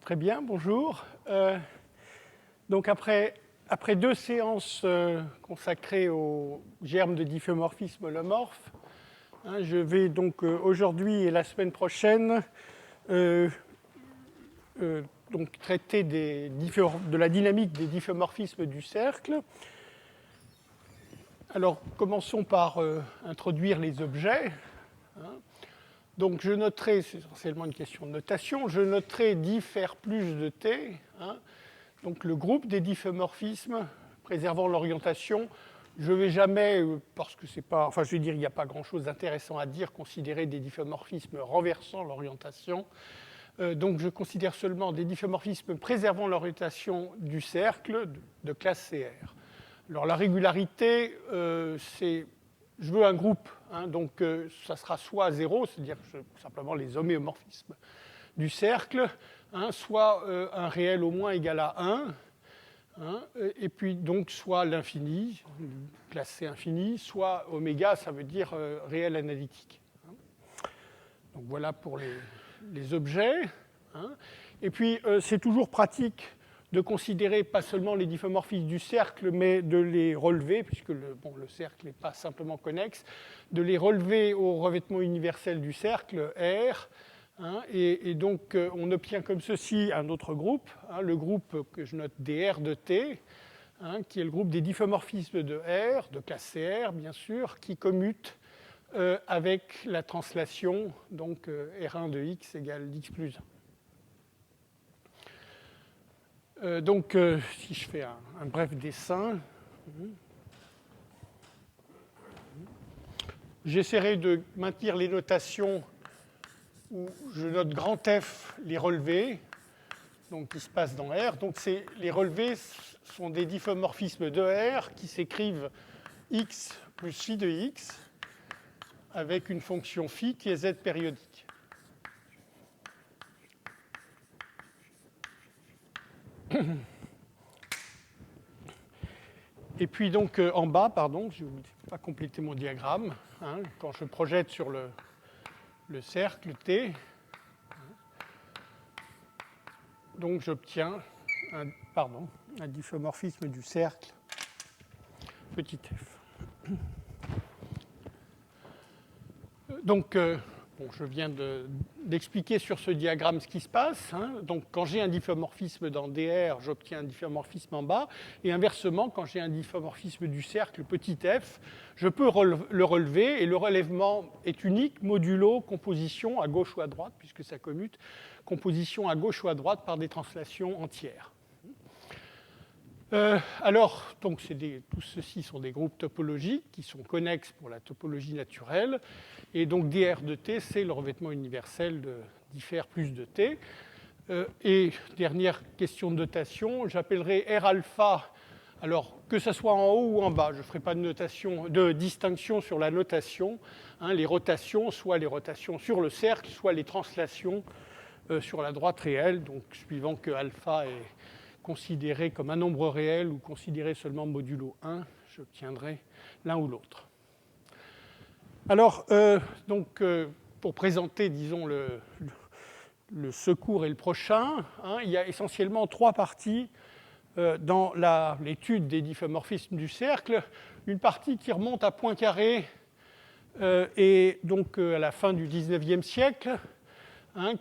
Très bien, bonjour. Donc après 2 séances consacrées aux germes de difféomorphisme holomorphe, je vais donc aujourd'hui et la semaine prochaine donc traiter de la dynamique des difféomorphismes du cercle. Alors commençons par introduire les objets. Donc je noterai, c'est essentiellement une question de notation, je noterai diff R plus de T, donc le groupe des difféomorphismes préservant l'orientation. Je ne vais jamais, parce que c'est pas, enfin je veux dire, il n'y a pas grand-chose d'intéressant à dire, considérer des difféomorphismes renversant l'orientation. Donc je considère seulement des difféomorphismes préservant l'orientation du cercle de classe CR. Alors la régularité, c'est... Je veux un groupe, donc ça sera soit 0, c'est-à-dire simplement les homéomorphismes du cercle, soit un réel au moins égal à 1, et puis donc soit l'infini, classe C infini, soit oméga, ça veut dire réel analytique. Donc voilà pour les objets. Et puis c'est toujours pratique de considérer pas seulement les difféomorphismes du cercle, mais de les relever, puisque le cercle n'est pas simplement connexe, de les relever au revêtement universel du cercle R. Et donc on obtient comme ceci un autre groupe, le groupe que je note dr de T, qui est le groupe des difféomorphismes de R, de classe CR bien sûr, qui commutent avec la translation, donc R1 de x égale x plus 1. Donc, si je fais un bref dessin, j'essaierai de maintenir les notations où je note grand F les relevés, donc qui se passent dans R. Donc, les relevés sont des difféomorphismes de R qui s'écrivent x plus phi de x avec une fonction phi qui est z périodique. Et puis donc en bas, pardon, je n'ai pas complété mon diagramme, quand je projette sur le cercle T, donc j'obtiens un difféomorphisme du cercle petit f. Donc je viens d'expliquer sur ce diagramme ce qui se passe. Donc, quand j'ai un difféomorphisme dans DR, j'obtiens un difféomorphisme en bas. Et inversement, quand j'ai un difféomorphisme du cercle petit f, je peux le relever. Et le relèvement est unique, modulo composition à gauche ou à droite, puisque ça commute, composition à gauche ou à droite par des translations entières. Alors, donc tous ceux-ci sont des groupes topologiques qui sont connexes pour la topologie naturelle. Et donc dr de t, c'est le revêtement universel de diff R plus de t. Et dernière question de notation, j'appellerai R alpha, alors que ce soit en haut ou en bas, je ne ferai pas de distinction sur la notation, les rotations, soit les rotations sur le cercle, soit les translations sur la droite réelle, donc suivant que alpha est considéré comme un nombre réel ou considéré seulement modulo 1, j'obtiendrai l'un ou l'autre. Alors, pour présenter, disons, le secours et le prochain, il y a essentiellement 3 parties dans l'étude des difféomorphismes du cercle. Une partie qui remonte à Poincaré et donc à la fin du XIXe siècle,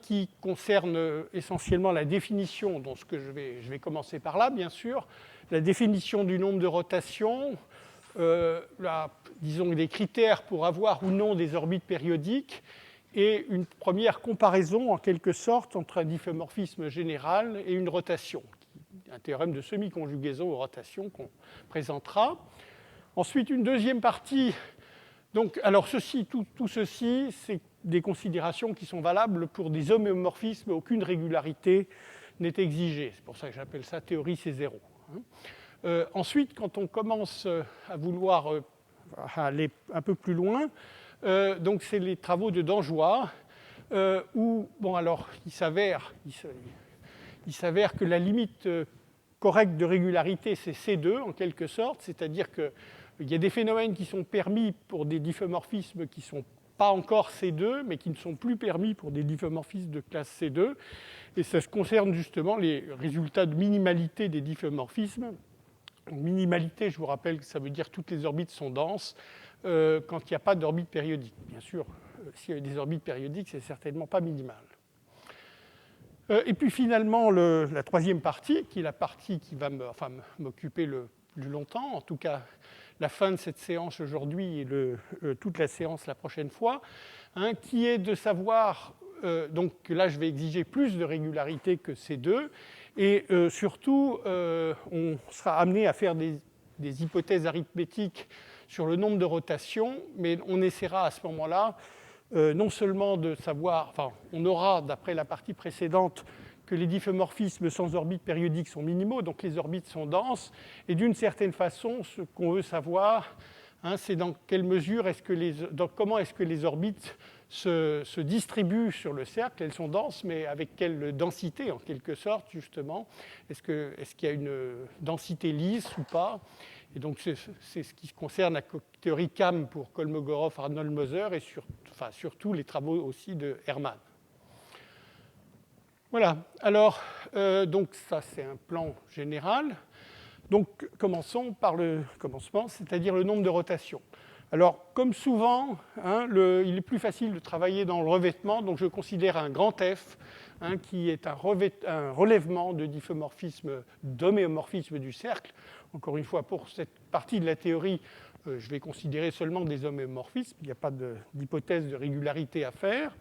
qui concerne essentiellement la définition, donc je vais commencer par là, bien sûr, la définition du nombre de rotations, disons des critères pour avoir ou non des orbites périodiques, et une première comparaison, en quelque sorte, entre un difféomorphisme général et une rotation, un théorème de semi-conjugaison aux rotations qu'on présentera. Ensuite, une deuxième partie. Donc, alors tout ceci, c'est des considérations qui sont valables pour des homéomorphismes, aucune régularité n'est exigée. C'est pour ça que j'appelle ça théorie C0. Ensuite, quand on commence à vouloir aller un peu plus loin, donc c'est les travaux de Dangeois, où, il s'avère que la limite correcte de régularité, c'est C2, en quelque sorte, c'est-à-dire qu'il y a des phénomènes qui sont permis pour des difféomorphismes qui sont pas encore C2, mais qui ne sont plus permis pour des diffeomorphismes de classe C2. Et ça concerne justement les résultats de minimalité des diffeomorphismes. Donc, minimalité, je vous rappelle que ça veut dire que toutes les orbites sont denses quand il n'y a pas d'orbite périodique. Bien sûr, s'il y a des orbites périodiques, c'est certainement pas minimal. Et puis finalement, la troisième partie, qui est la partie qui va m'occuper le plus longtemps, en tout cas la fin de cette séance aujourd'hui et toute la séance la prochaine fois, qui est de savoir, donc là je vais exiger plus de régularité que ces deux, et surtout on sera amené à faire des hypothèses arithmétiques sur le nombre de rotations, mais on essaiera à ce moment-là non seulement de savoir, on aura d'après la partie précédente que les diffeomorphismes sans orbite périodique sont minimaux, donc les orbites sont denses, et d'une certaine façon, ce qu'on veut savoir, c'est dans quelle mesure comment est-ce que les orbites se distribuent sur le cercle. Elles sont denses, mais avec quelle densité, en quelque sorte, justement. Est-ce qu'il y a une densité lisse ou pas? Et donc, c'est ce qui concerne la théorie CAM pour Kolmogorov, Arnold, Moser, et surtout les travaux aussi de Hermann. Voilà. Alors, donc ça, c'est un plan général. Donc, commençons par le commencement, c'est-à-dire le nombre de rotations. Alors, comme souvent, il est plus facile de travailler dans le revêtement, donc je considère un grand F, qui est un relèvement de diffeomorphisme, d'homéomorphisme du cercle. Encore une fois, pour cette partie de la théorie, je vais considérer seulement des homéomorphismes, il n'y a pas d'hypothèse de régularité à faire.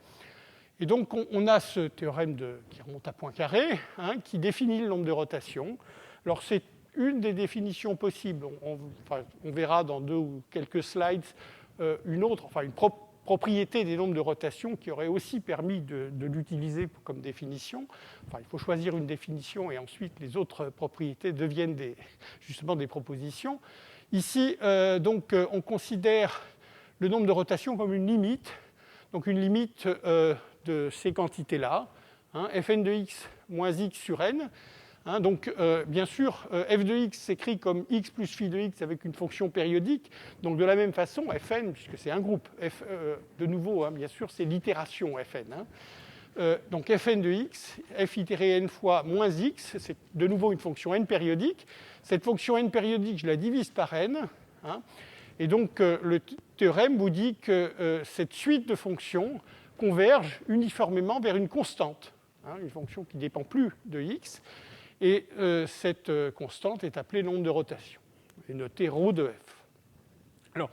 Et donc, on a ce théorème qui remonte à Poincaré, qui définit le nombre de rotations. Alors, c'est une des définitions possibles. On verra dans 2 ou quelques slides une propriété des nombres de rotations qui aurait aussi permis de l'utiliser comme définition. Il faut choisir une définition et ensuite les autres propriétés deviennent justement des propositions. Ici, on considère le nombre de rotations comme une limite. Donc une limite de ces quantités-là, fn de x moins x sur n. Donc, bien sûr, f de x s'écrit comme x plus phi de x avec une fonction périodique. Donc, de la même façon, fn, puisque c'est un groupe, de nouveau, bien sûr, c'est l'itération fn. Donc, fn de x, f itéré n fois moins x, c'est de nouveau une fonction n périodique. Cette fonction n périodique, je la divise par n. Et donc, le théorème vous dit que cette suite de fonctions converge uniformément vers une constante, une fonction qui ne dépend plus de x. Et cette constante est appelée nombre de rotations, et notée ρ de f. Alors,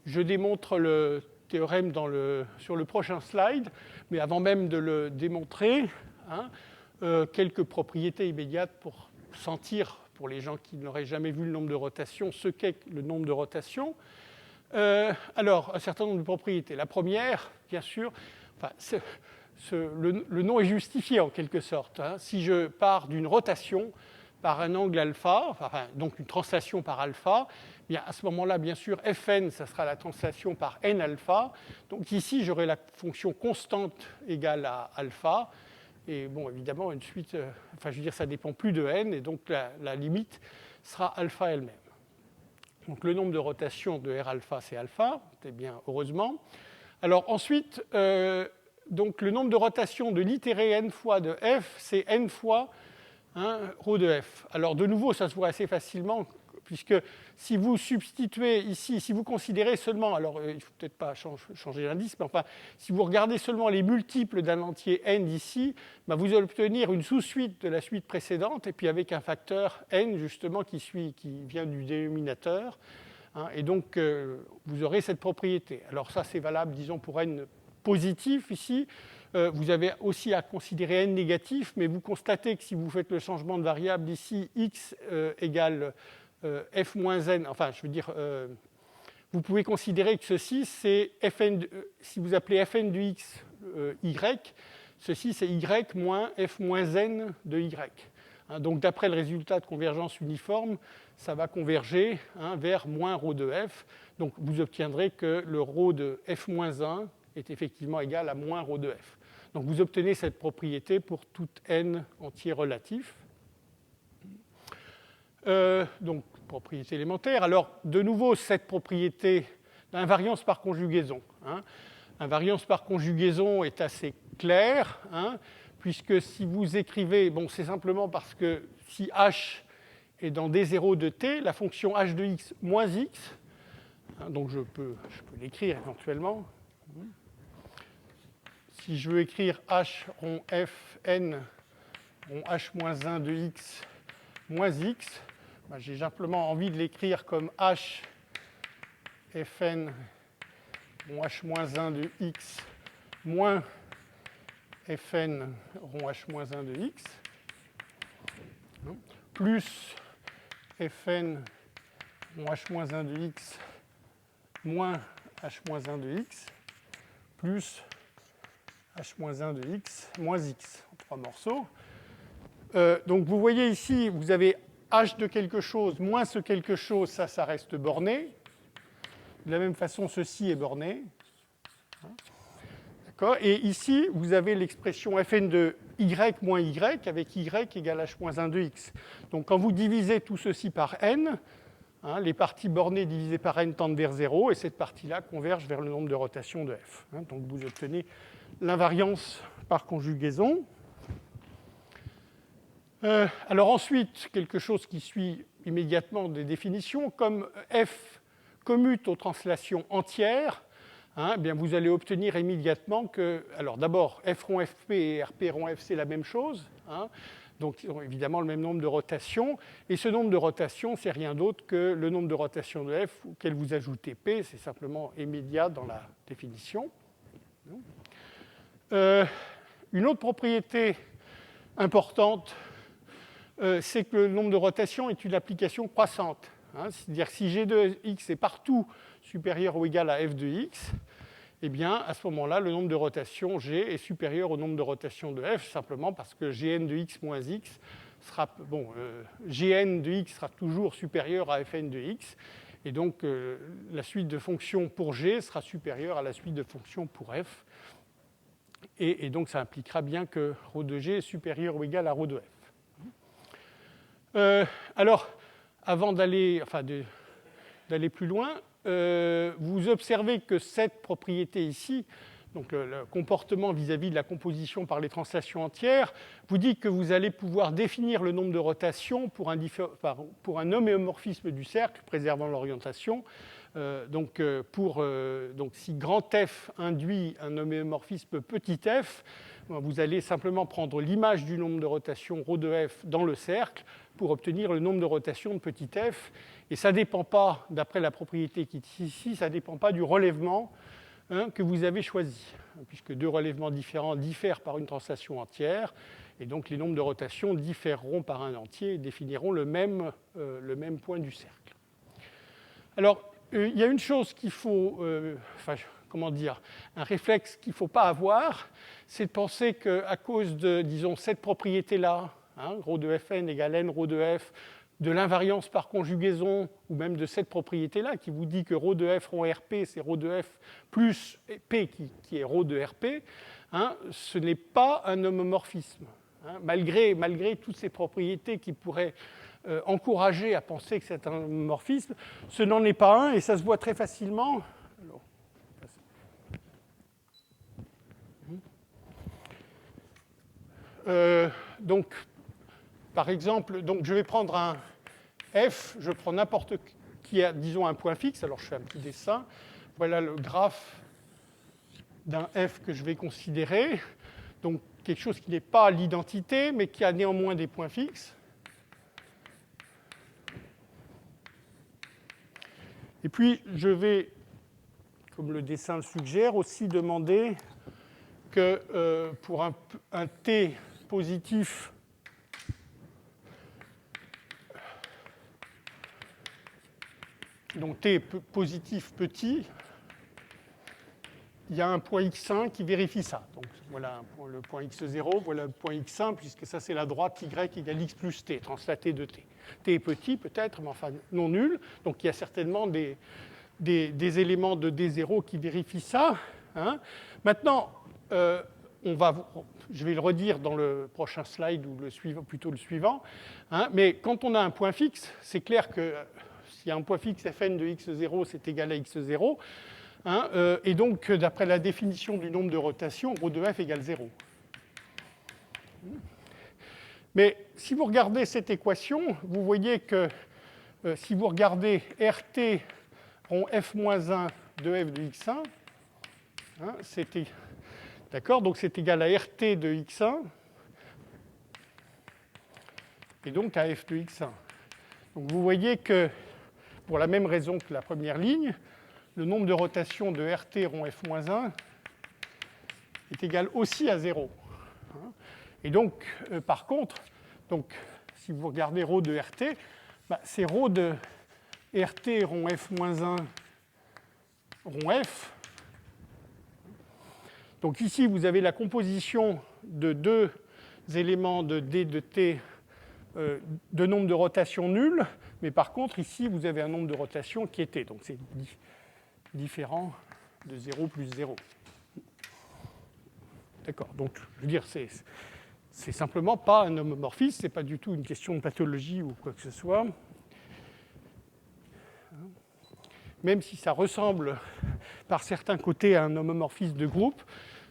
je démontre le théorème sur le prochain slide, mais avant même de le démontrer, quelques propriétés immédiates pour sentir, pour les gens qui n'auraient jamais vu le nombre de rotations, ce qu'est le nombre de rotations. Alors, un certain nombre de propriétés. La première, bien sûr, le nom est justifié en quelque sorte. Si je pars d'une rotation par un angle alpha, donc une translation par alpha, bien à ce moment-là, bien sûr, fn, ça sera la translation par n alpha. Donc ici, j'aurai la fonction constante égale à alpha. Et bon, évidemment, une suite, ça ne dépend plus de n, et donc la limite sera alpha elle-même. Donc le nombre de rotations de R alpha, c'est alpha, c'est bien, heureusement. Alors ensuite, donc le nombre de rotations de l'itéré n fois de f, c'est n fois ρ de f. Alors de nouveau, ça se voit assez facilement, puisque si vous substituez ici, si vous considérez seulement, alors il ne faut peut-être pas changer l'indice, mais si vous regardez seulement les multiples d'un entier n d'ici, vous allez obtenir une sous-suite de la suite précédente, et puis avec un facteur n, justement, qui vient du dénominateur. Et donc, vous aurez cette propriété. Alors ça, c'est valable, disons, pour n positif ici. Vous avez aussi à considérer n négatif, mais vous constatez que si vous faites le changement de variable ici, x égale f moins n, vous pouvez considérer que ceci, c'est fn, si vous appelez fn de x y, ceci, c'est y moins f moins n de y. Donc, d'après le résultat de convergence uniforme, ça va converger vers moins ρ de f. Donc, vous obtiendrez que le ρ de f moins 1 est effectivement égal à moins ρ de f. Donc, vous obtenez cette propriété pour tout n entier relatif. Donc, propriété élémentaire. Alors, de nouveau, cette propriété d'invariance par conjugaison. Invariance par conjugaison est assez claire, hein, puisque si vous écrivez, bon, c'est simplement parce que si h est dans D0 de t, la fonction h de x moins x, hein, donc je peux l'écrire éventuellement. Si je veux écrire h rond f n rond h moins 1 de x moins x, ben, j'ai simplement envie de l'écrire comme h fn rond h moins 1 de x moins fn rond h moins 1 de x, plus fn rond h moins 1 de x moins h moins 1 de x, plus h moins 1 de x moins x, en 3 morceaux. Donc vous voyez ici, vous avez h de quelque chose moins ce quelque chose, ça reste borné. De la même façon, ceci est borné. Et ici, vous avez l'expression fn de y moins y avec y égale h moins 1 de x. Donc quand vous divisez tout ceci par n, hein, les parties bornées divisées par n tendent vers 0, et cette partie-là converge vers le nombre de rotations de f. Hein, donc vous obtenez l'invariance par conjugaison. Alors ensuite, quelque chose qui suit immédiatement des définitions, comme f commute aux translations entières, hein, eh bien vous allez obtenir immédiatement que, alors d'abord, f rond fp et rp rond f, c'est la même chose, hein, donc ils ont évidemment le même nombre de rotations, et ce nombre de rotations, c'est rien d'autre que le nombre de rotations de f auquel vous ajoutez p, c'est simplement immédiat dans la définition. Une autre propriété importante, c'est que le nombre de rotations est une application croissante. Hein, c'est-à-dire si g de x est partout supérieur ou égal à f de x, eh bien, à ce moment-là, le nombre de rotations g est supérieur au nombre de rotations de f, simplement parce que gn de x moins x sera, bon, gn de x sera toujours supérieur à fn de x, et donc la suite de fonctions pour g sera supérieure à la suite de fonctions pour f, et donc ça impliquera bien que ρ de g est supérieur ou égal à ρ de f. Alors, avant d'aller plus loin, vous observez que cette propriété ici, donc le comportement vis-à-vis de la composition par les translations entières, vous dit que vous allez pouvoir définir le nombre de rotations pour un homéomorphisme du cercle, préservant l'orientation. Donc si grand F induit un homéomorphisme petit f, vous allez simplement prendre l'image du nombre de rotations ρ de f dans le cercle pour obtenir le nombre de rotations de petit f. Et ça ne dépend pas, d'après la propriété qui est ici, ça ne dépend pas du relèvement, hein, que vous avez choisi, puisque deux relèvements différents diffèrent par une translation entière, et donc les nombres de rotations différeront par un entier et définiront le même point du cercle. Alors, il y a une chose qu'il faut, un réflexe qu'il ne faut pas avoir, c'est de penser qu'à cause de, disons, cette propriété-là, hein, ρ de fn égale n ρ de f, de l'invariance par conjugaison, ou même de cette propriété-là, qui vous dit que ρ de f rond rp, c'est ρ de f plus p qui est ρ de rp, hein, ce n'est pas un homomorphisme. Hein, malgré toutes ces propriétés qui pourraient encourager à penser que c'est un homomorphisme, ce n'en est pas un, et ça se voit très facilement. Donc, par exemple, donc je vais prendre un f, je prends n'importe qui a, disons, un point fixe, alors je fais un petit dessin. Voilà le graphe d'un f que je vais considérer, donc quelque chose qui n'est pas l'identité, mais qui a néanmoins des points fixes. Et puis, je vais, comme le dessin le suggère, aussi demander que pour un t positif, donc t positif petit, il y a un point x1 qui vérifie ça. Donc voilà le point x0, voilà le point x1, puisque ça c'est la droite y égale x plus t, translaté de t. T est petit peut-être, mais enfin non nul. Donc il y a certainement des éléments de D0 qui vérifient ça. Hein. Maintenant, je vais le redire dans le prochain slide, ou plutôt le suivant. Hein, mais quand on a un point fixe, c'est clair que s'il y a un point fixe fn de x0, c'est égal à x0. Hein, et donc, d'après la définition du nombre de rotations, ρ de f égale 0. Mais si vous regardez cette équation, vous voyez que si vous regardez RT rond f-1 de f de x1, hein, d'accord, donc c'est égal à RT de x1 et donc à f de x1. Donc vous voyez que, pour la même raison que la première ligne, le nombre de rotations de RT rond f-1 est égal aussi à 0. Et donc, par contre, donc, si vous regardez ρ de RT, c'est ρ de RT rond f-1 rond f. Donc ici, vous avez la composition de deux éléments de d de t de nombre de rotations nul, mais par contre, ici, vous avez un nombre de rotations qui est t. Donc c'est différent de 0 plus 0. D'accord. Donc, je veux dire, c'est simplement pas un homomorphisme, c'est pas du tout une question de pathologie ou quoi que ce soit. Même si ça ressemble par certains côtés à un homomorphisme de groupe,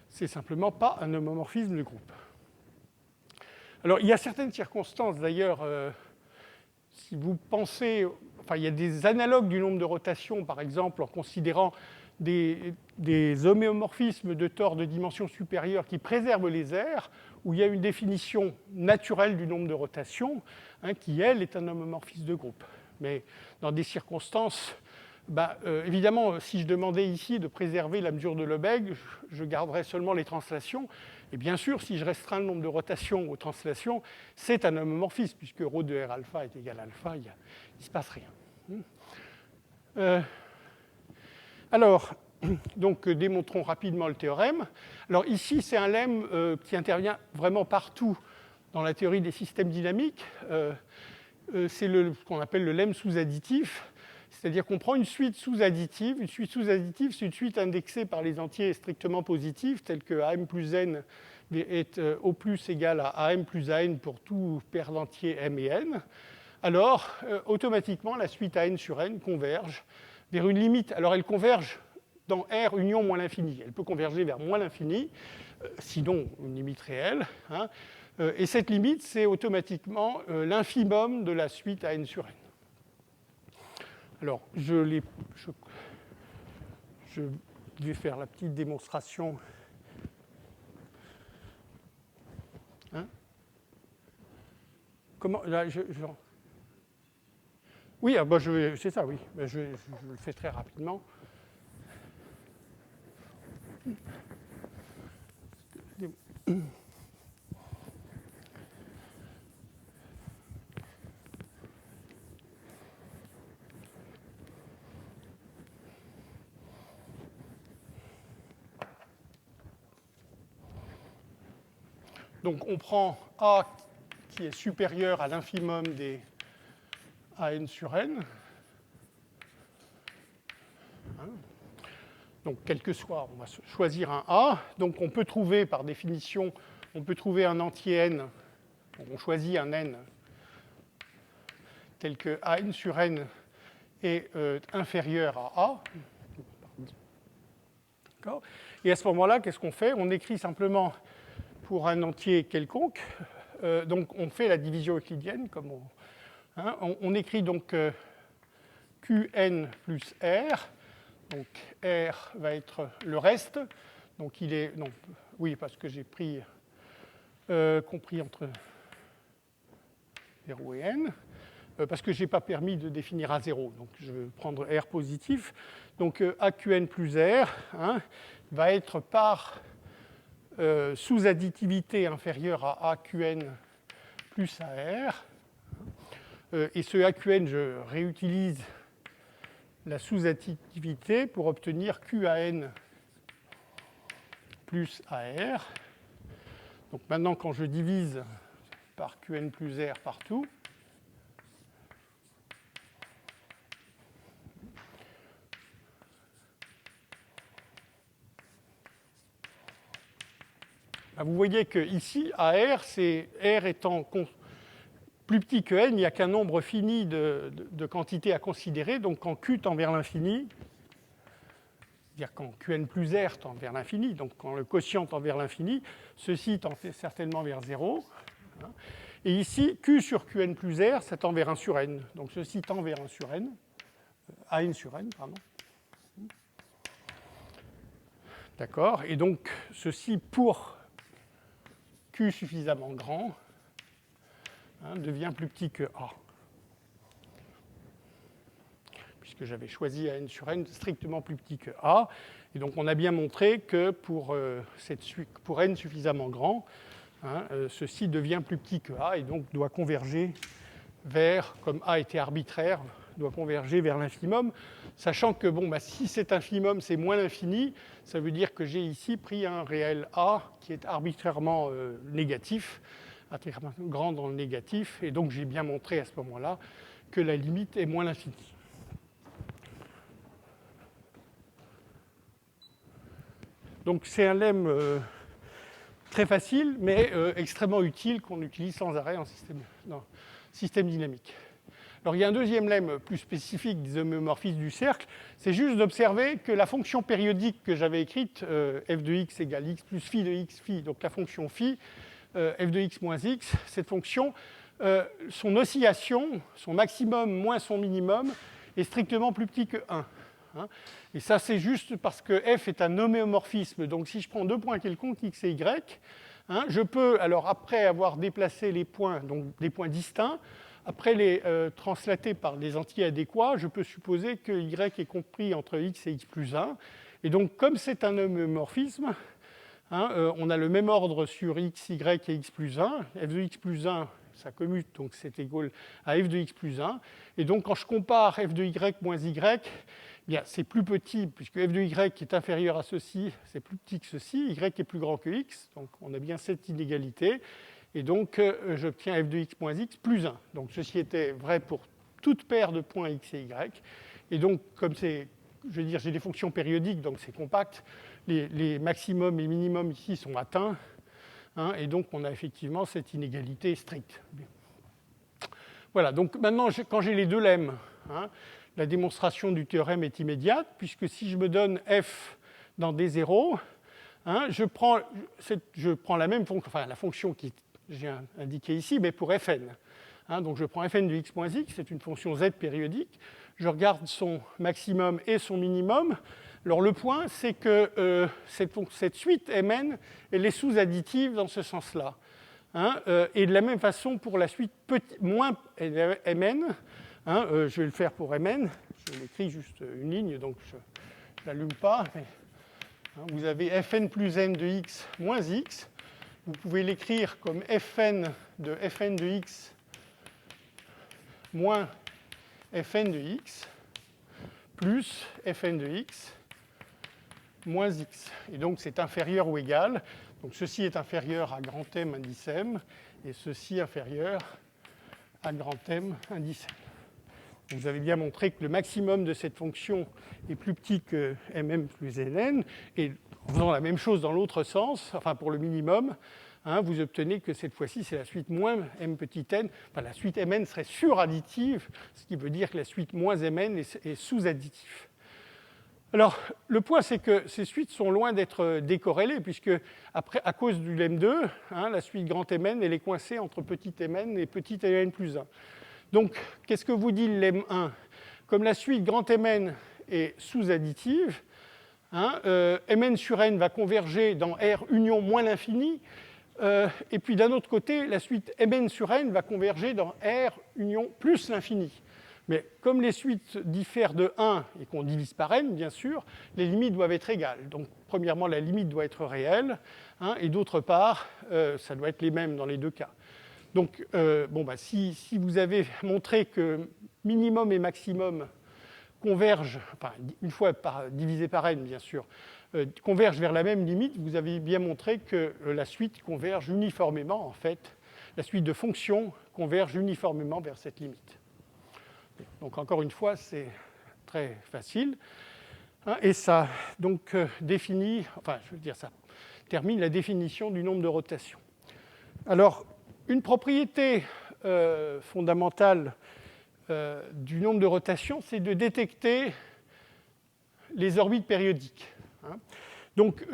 c'est simplement pas un homomorphisme de groupe. Alors, il y a certaines circonstances, d'ailleurs, si vous pensez, enfin, il y a des analogues du nombre de rotations, par exemple, en considérant des homéomorphismes de tore de dimension supérieure qui préservent les aires, où il y a une définition naturelle du nombre de rotations, hein, qui, elle, est un homomorphisme de groupe. Mais dans des circonstances, évidemment, si je demandais ici de préserver la mesure de Lebesgue, je garderais seulement les translations. Et bien sûr, si je restreins le nombre de rotations aux translations, c'est un homomorphisme, puisque ρ de R alpha est égal à alpha, il ne se passe rien. Alors, donc, démontrons rapidement le théorème. Alors ici, c'est un lemme qui intervient vraiment partout dans la théorie des systèmes dynamiques. C'est ce qu'on appelle le lemme sous-additif. C'est-à-dire qu'on prend une suite sous-additive. Une suite sous-additive, c'est une suite indexée par les entiers strictement positifs, tels que am plus n est au plus égal à am plus an pour tout paire d'entiers m et n. Alors, automatiquement, la suite an sur n converge vers une limite. Alors, elle converge dans R union moins l'infini. Elle peut converger vers moins l'infini, sinon une limite réelle. Hein. Et cette limite, c'est automatiquement l'infimum de la suite an sur n. Alors, je vais faire la petite démonstration. Hein? Comment là, Oui, c'est ça, oui. Je le fais très rapidement. Donc on prend A qui est supérieur à l'infimum des AN sur N. Donc quel que soit, on va choisir un A. Donc on peut trouver, par définition, on peut trouver un entier N. Donc on choisit un N tel que AN sur N est inférieur à A. D'accord. Et à ce moment-là, qu'est-ce qu'on fait? On écrit simplement pour un entier quelconque. Donc on fait la division euclidienne, comme on écrit donc Qn plus R. Donc R va être le reste. Donc il est. Non, oui, parce que j'ai compris entre 0 et n. Parce que je n'ai pas permis de définir à 0. Donc je vais prendre R positif. Donc AQn plus R va être par sous-additivité inférieure à AQn plus AR. Et ce AQn, je réutilise la sous-additivité pour obtenir QAN plus AR. Donc maintenant, quand je divise par Qn plus R partout, vous voyez qu'ici, AR, c'est R étant plus petit que n, il n'y a qu'un nombre fini de quantités à considérer. Donc quand Q tend vers l'infini, c'est-à-dire quand Qn plus R tend vers l'infini, donc quand le quotient tend vers l'infini, ceci tend certainement vers 0. Hein. Et ici, Q sur Qn plus R, ça tend vers 1 sur n. Donc ceci tend vers 1 sur n, AN sur n, pardon. D'accord. Et donc ceci, pour Q suffisamment grand, devient plus petit que A. Puisque j'avais choisi AN sur n strictement plus petit que A. Et donc on a bien montré que pour n suffisamment grand, ceci devient plus petit que A et donc doit converger vers, comme A était arbitraire, doit converger vers l'infimum, sachant que si cet infimum c'est moins l'infini, ça veut dire que j'ai ici pris un réel A qui est arbitrairement négatif, arbitrairement grand dans le négatif, et donc j'ai bien montré à ce moment-là que la limite est moins l'infini. Donc c'est un lemme très facile, mais extrêmement utile, qu'on utilise sans arrêt en système dynamique. Alors il y a un deuxième lemme plus spécifique des homomorphismes du cercle, c'est juste d'observer que la fonction périodique que j'avais écrite, f de x égale x plus phi de x phi, donc la fonction phi, f de x moins x, cette fonction, son oscillation, son maximum moins son minimum, est strictement plus petit que 1. Et ça, c'est juste parce que f est un homomorphisme. Donc, si je prends deux points quelconques, x et y, je peux, alors après avoir déplacé les points, donc des points distincts, après les translater par des entiers adéquats, je peux supposer que y est compris entre x et x plus 1. Et donc, comme c'est un homomorphisme, on a le même ordre sur x, y et x plus 1. f de x plus 1, ça commute, donc c'est égal à f de x plus 1. Et donc, quand je compare f de y moins y, bien, c'est plus petit, puisque f de y est inférieur à ceci, c'est plus petit que ceci, y est plus grand que x, donc on a bien cette inégalité, et donc j'obtiens f de x moins x plus 1. Donc ceci était vrai pour toute paire de points x et y, et donc comme c'est, je veux dire, j'ai des fonctions périodiques, donc c'est compact, les maximums et minimums ici sont atteints, et donc on a effectivement cette inégalité stricte. Voilà, donc maintenant, quand j'ai les deux lemmes, la démonstration du théorème est immédiate, puisque si je me donne f dans D0, je prends la même fonction, enfin la fonction que j'ai indiquée ici, mais pour fn. Donc je prends fn de x moins x, c'est une fonction z périodique. Je regarde son maximum et son minimum. Alors le point, c'est que cette suite mn, elle est sous-additive dans ce sens-là. Et de la même façon pour la suite moins mn, je vais le faire pour mn, je l'écris juste une ligne, donc je ne l'allume pas. Mais, vous avez fn plus n de x moins x. Vous pouvez l'écrire comme fn de x moins fn de x plus fn de x moins x. Et donc c'est inférieur ou égal. Donc ceci est inférieur à grand M indice M, et ceci inférieur à grand M indice M. Vous avez bien montré que le maximum de cette fonction est plus petit que mm plus ln, et en faisant la même chose dans l'autre sens, enfin pour le minimum, vous obtenez que cette fois-ci, c'est la suite moins m petit n, enfin la suite mn serait suradditive, ce qui veut dire que la suite moins mn est sous-additive. Alors, le point, c'est que ces suites sont loin d'être décorrélées, puisque après, à cause du lemme 2, la suite grand mn, elle est coincée entre petit mn et petit mn plus 1. Donc, qu'est-ce que vous dit le lemme 1 ? Comme la suite grand mn est sous-additive, mn sur n va converger dans R union moins l'infini, et puis d'un autre côté, la suite mn sur n va converger dans R union plus l'infini. Mais comme les suites diffèrent de 1 et qu'on divise par n, bien sûr, les limites doivent être égales. Donc, premièrement, la limite doit être réelle, et d'autre part, ça doit être les mêmes dans les deux cas. Donc, si vous avez montré que minimum et maximum convergent, enfin, une fois divisé par n, bien sûr, convergent vers la même limite, vous avez bien montré que la suite converge uniformément, en fait, la suite de fonctions converge uniformément vers cette limite. Donc, encore une fois, c'est très facile. Et ça donc définit, enfin, je veux dire, ça termine la définition du nombre de rotations. Alors, une propriété fondamentale du nombre de rotations, c'est de détecter les orbites périodiques. Hein. Donc,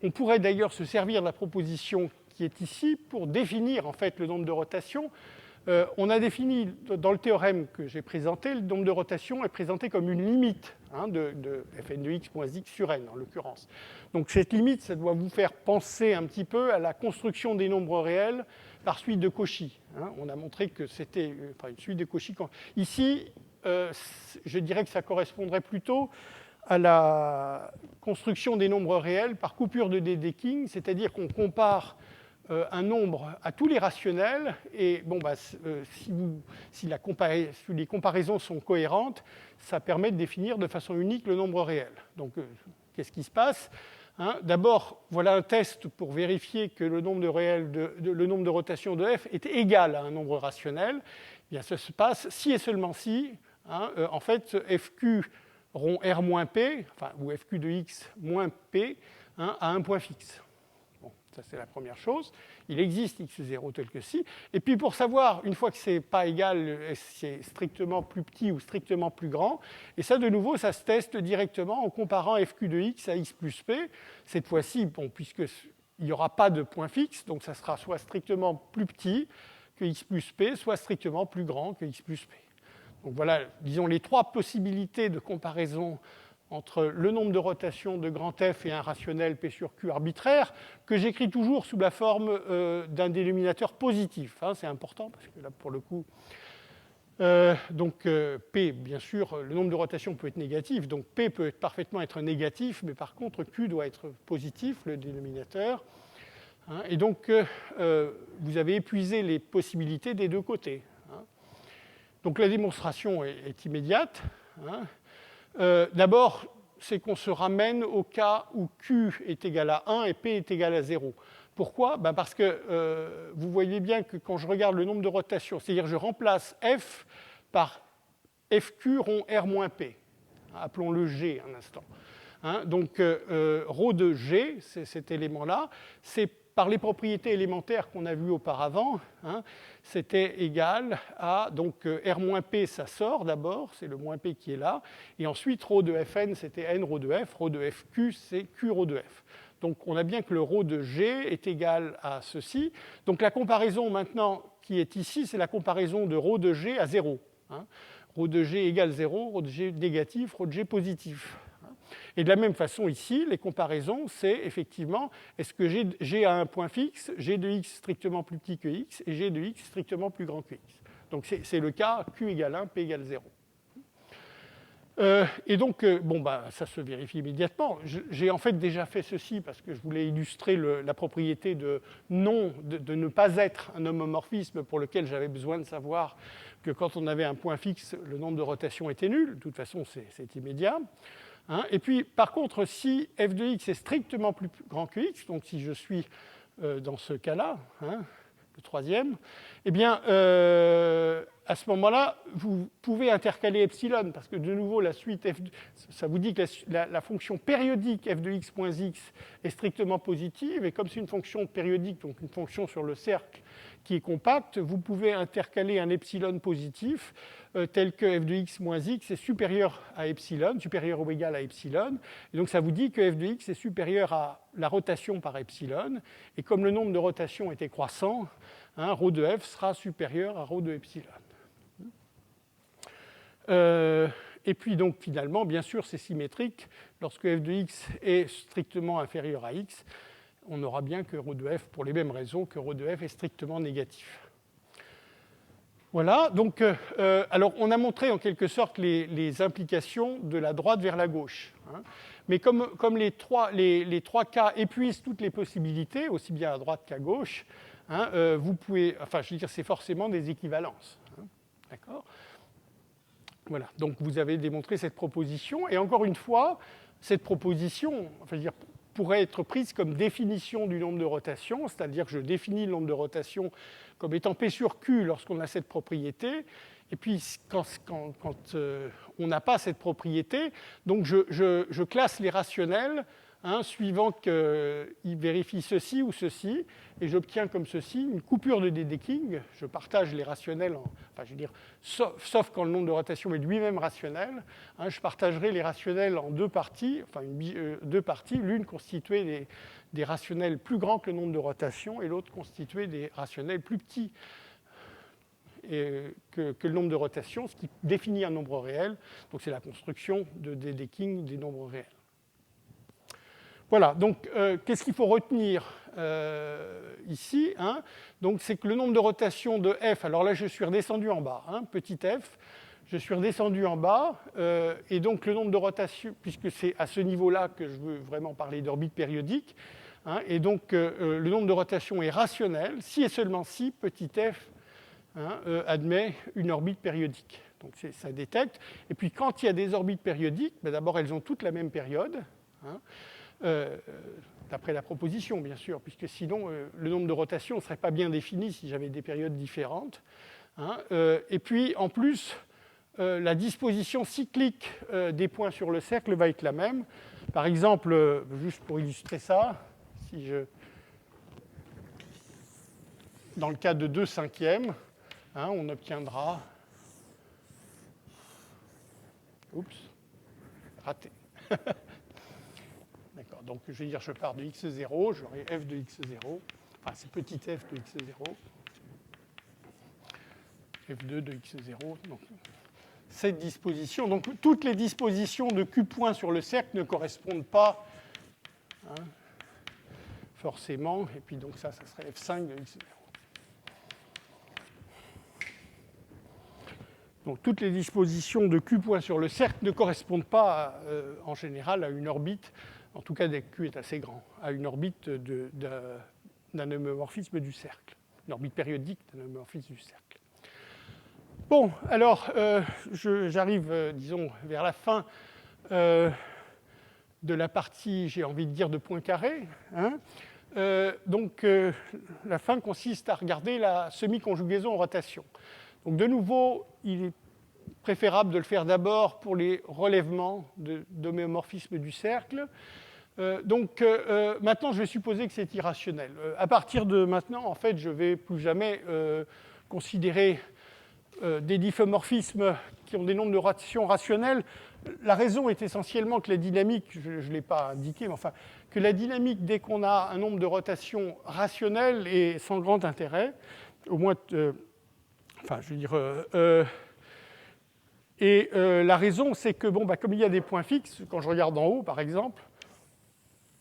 on pourrait d'ailleurs se servir de la proposition qui est ici pour définir en fait le nombre de rotations. On a défini dans le théorème que j'ai présenté, le nombre de rotations est présenté comme une limite de fn de x moins x sur n en l'occurrence. Donc cette limite, ça doit vous faire penser un petit peu à la construction des nombres réels par suite de Cauchy. On a montré que c'était une suite de Cauchy. Ici, je dirais que ça correspondrait plutôt à la construction des nombres réels par coupure de Dedekind, c'est-à-dire qu'on compare un nombre à tous les rationnels, et si les comparaisons sont cohérentes, ça permet de définir de façon unique le nombre réel. Donc, qu'est-ce qui se passe ? D'abord, voilà un test pour vérifier que le nombre de rotations de f est égal à un nombre rationnel. Eh bien, ça se passe si et seulement si, en fait, fq rond r moins p, ou fq de x moins p, à un point fixe. Ça, c'est la première chose. Il existe x0 tel que si. Et puis, pour savoir, une fois que ce n'est pas égal, c'est strictement plus petit ou strictement plus grand, et ça, de nouveau, ça se teste directement en comparant fq de x à x plus p. Cette fois-ci, puisqu'il n'y aura pas de point fixe, donc ça sera soit strictement plus petit que x plus p, soit strictement plus grand que x plus p. Donc voilà, disons, les trois possibilités de comparaison entre le nombre de rotations de grand F et un rationnel P sur Q arbitraire, que j'écris toujours sous la forme d'un dénominateur positif. C'est important, parce que là, pour le coup, P, bien sûr, le nombre de rotations peut être négatif, donc P peut parfaitement être négatif, mais par contre, Q doit être positif, le dénominateur. Et donc, vous avez épuisé les possibilités des deux côtés. Donc, la démonstration est immédiate. D'abord, c'est qu'on se ramène au cas où Q est égal à 1 et P est égal à 0. Pourquoi ? Parce que vous voyez bien que quand je regarde le nombre de rotations, c'est-à-dire je remplace F par FQ rond R moins P. Appelons-le G un instant. Donc, ρ de G, c'est cet élément-là, c'est par les propriétés élémentaires qu'on a vues auparavant, c'était égal à, donc R moins P, ça sort d'abord, c'est le moins P qui est là, et ensuite ρ de Fn, c'était N ρ de F, ρ de Fq, c'est Q ρ de F. Donc on a bien que le ρ de G est égal à ceci. Donc la comparaison maintenant qui est ici, c'est la comparaison de ρ de G à 0. Ρ de G égale 0, ρ de G négatif, ρ de G positif. Et de la même façon, ici, les comparaisons, c'est effectivement, est-ce que G a un point fixe, G de x strictement plus petit que x, et G de x strictement plus grand que x. Donc c'est le cas Q égale 1, P égale 0. Et donc, ça se vérifie immédiatement. J'ai en fait déjà fait ceci parce que je voulais illustrer la propriété de ne pas être un homomorphisme pour lequel j'avais besoin de savoir que quand on avait un point fixe, le nombre de rotations était nul. De toute façon, c'est immédiat. Et puis, par contre, si f de x est strictement plus grand que x, donc si je suis dans ce cas-là, le troisième, eh bien, à ce moment-là, vous pouvez intercaler epsilon, parce que de nouveau, la suite f, ça vous dit que la fonction périodique f de x moins x est strictement positive, et comme c'est une fonction périodique, donc une fonction sur le cercle qui est compacte, vous pouvez intercaler un epsilon positif tel que f de x moins x est supérieur à epsilon, supérieur ou égal à epsilon. Et donc ça vous dit que f de x est supérieur à la rotation par epsilon. Et comme le nombre de rotations était croissant, ρ de f sera supérieur à ρ de epsilon. Et puis donc finalement, bien sûr, c'est symétrique. Lorsque f de x est strictement inférieur à x, on aura bien que ρ de f, pour les mêmes raisons, que ρ de f est strictement négatif. Voilà, donc, alors on a montré en quelque sorte les implications de la droite vers la gauche. Mais comme les trois cas épuisent toutes les possibilités, aussi bien à droite qu'à gauche, vous pouvez, je veux dire, c'est forcément des équivalences. D'accord ? Voilà, donc vous avez démontré cette proposition, et encore une fois, cette proposition, pourrait être prise comme définition du nombre de rotations, c'est-à-dire que je définis le nombre de rotations comme étant P sur Q lorsqu'on a cette propriété, et puis quand on n'a pas cette propriété, donc je classe les rationnels suivant qu'il vérifie ceci ou ceci, et j'obtiens comme ceci une coupure de Dedekind. Je partage les rationnels, sauf quand le nombre de rotations est lui-même rationnel. Je partagerai les rationnels en deux parties, l'une constituée des rationnels plus grands que le nombre de rotations, et l'autre constituée des rationnels plus petits que le nombre de rotations, ce qui définit un nombre réel. Donc c'est la construction de Dedekind des nombres réels. Voilà, donc qu'est-ce qu'il faut retenir ici, Donc c'est que le nombre de rotations de f, alors là je suis redescendu en bas, petit f, je suis redescendu en bas, et donc le nombre de rotations, puisque c'est à ce niveau-là que je veux vraiment parler d'orbite périodique, et donc le nombre de rotations est rationnel si et seulement si petit f admet une orbite périodique. Donc ça détecte. Et puis quand il y a des orbites périodiques, d'abord elles ont toutes la même période, d'après la proposition bien sûr, puisque sinon le nombre de rotations ne serait pas bien défini si j'avais des périodes différentes. Et puis en plus, la disposition cyclique des points sur le cercle va être la même. Par exemple, juste pour illustrer ça, dans le cas de 2/5, on obtiendra... Oups, raté. D'accord, donc je vais dire je pars de x0, j'aurai f de x0, enfin c'est petit f de x0, f2 de x0, donc cette disposition, donc toutes les dispositions de q points sur le cercle ne correspondent pas forcément, et puis donc ça serait f5 de x0. Donc toutes les dispositions de q points sur le cercle ne correspondent pas en général à une orbite, en tout cas dès que q est assez grand, à une orbite d'un homomorphisme du cercle, une orbite périodique d'un homomorphisme du cercle. Bon, alors j'arrive, disons, vers la fin de la partie, j'ai envie de dire, de Poincaré. Donc la fin consiste à regarder la semi-conjugaison en rotation. Donc de nouveau, il est préférable de le faire d'abord pour les relèvements d'homéomorphisme du cercle. Maintenant, je vais supposer que c'est irrationnel. À partir de maintenant, en fait, je ne vais plus jamais considérer des diffeomorphismes qui ont des nombres de rotations rationnels. La raison est essentiellement que la dynamique, je ne l'ai pas indiqué, mais enfin, que la dynamique, dès qu'on a un nombre de rotations rationnelles, est sans grand intérêt, au moins... la raison, c'est que, comme il y a des points fixes, quand je regarde en haut, par exemple,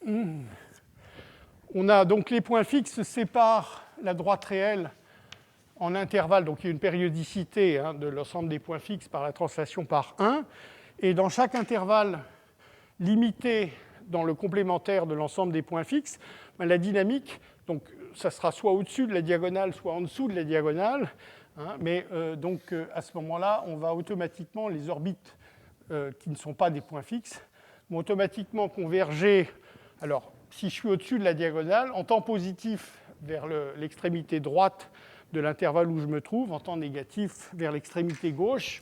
on a donc les points fixes séparent la droite réelle en intervalles, donc il y a une périodicité de l'ensemble des points fixes par la translation par 1, et dans chaque intervalle limité dans le complémentaire de l'ensemble des points fixes, la dynamique, donc ça sera soit au-dessus de la diagonale, soit en dessous de la diagonale, mais à ce moment-là, on va automatiquement, les orbites qui ne sont pas des points fixes, vont automatiquement converger. Alors, si je suis au-dessus de la diagonale, en temps positif vers l'extrémité droite de l'intervalle où je me trouve, en temps négatif vers l'extrémité gauche.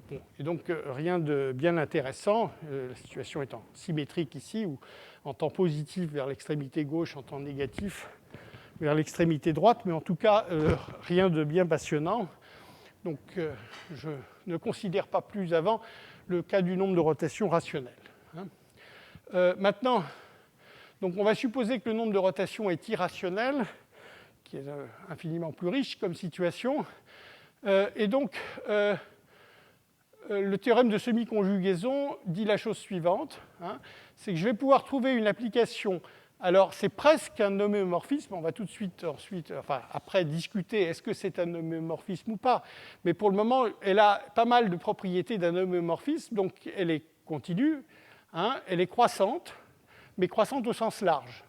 Bon, et donc, rien de bien intéressant, la situation étant symétrique ici, où en temps positif vers l'extrémité gauche, en temps négatif vers l'extrémité droite, mais en tout cas, rien de bien passionnant. Donc, je ne considère pas plus avant le cas du nombre de rotations rationnelles. Maintenant, donc on va supposer que le nombre de rotations est irrationnel, qui est infiniment plus riche comme situation. Et donc, le théorème de semi-conjugaison dit la chose suivante, c'est que je vais pouvoir trouver une application. Alors, c'est presque un homéomorphisme. On va tout de suite, après discuter est-ce que c'est un homéomorphisme ou pas. Mais pour le moment, elle a pas mal de propriétés d'un homéomorphisme. Donc, elle est continue, elle est croissante, mais croissante au sens large.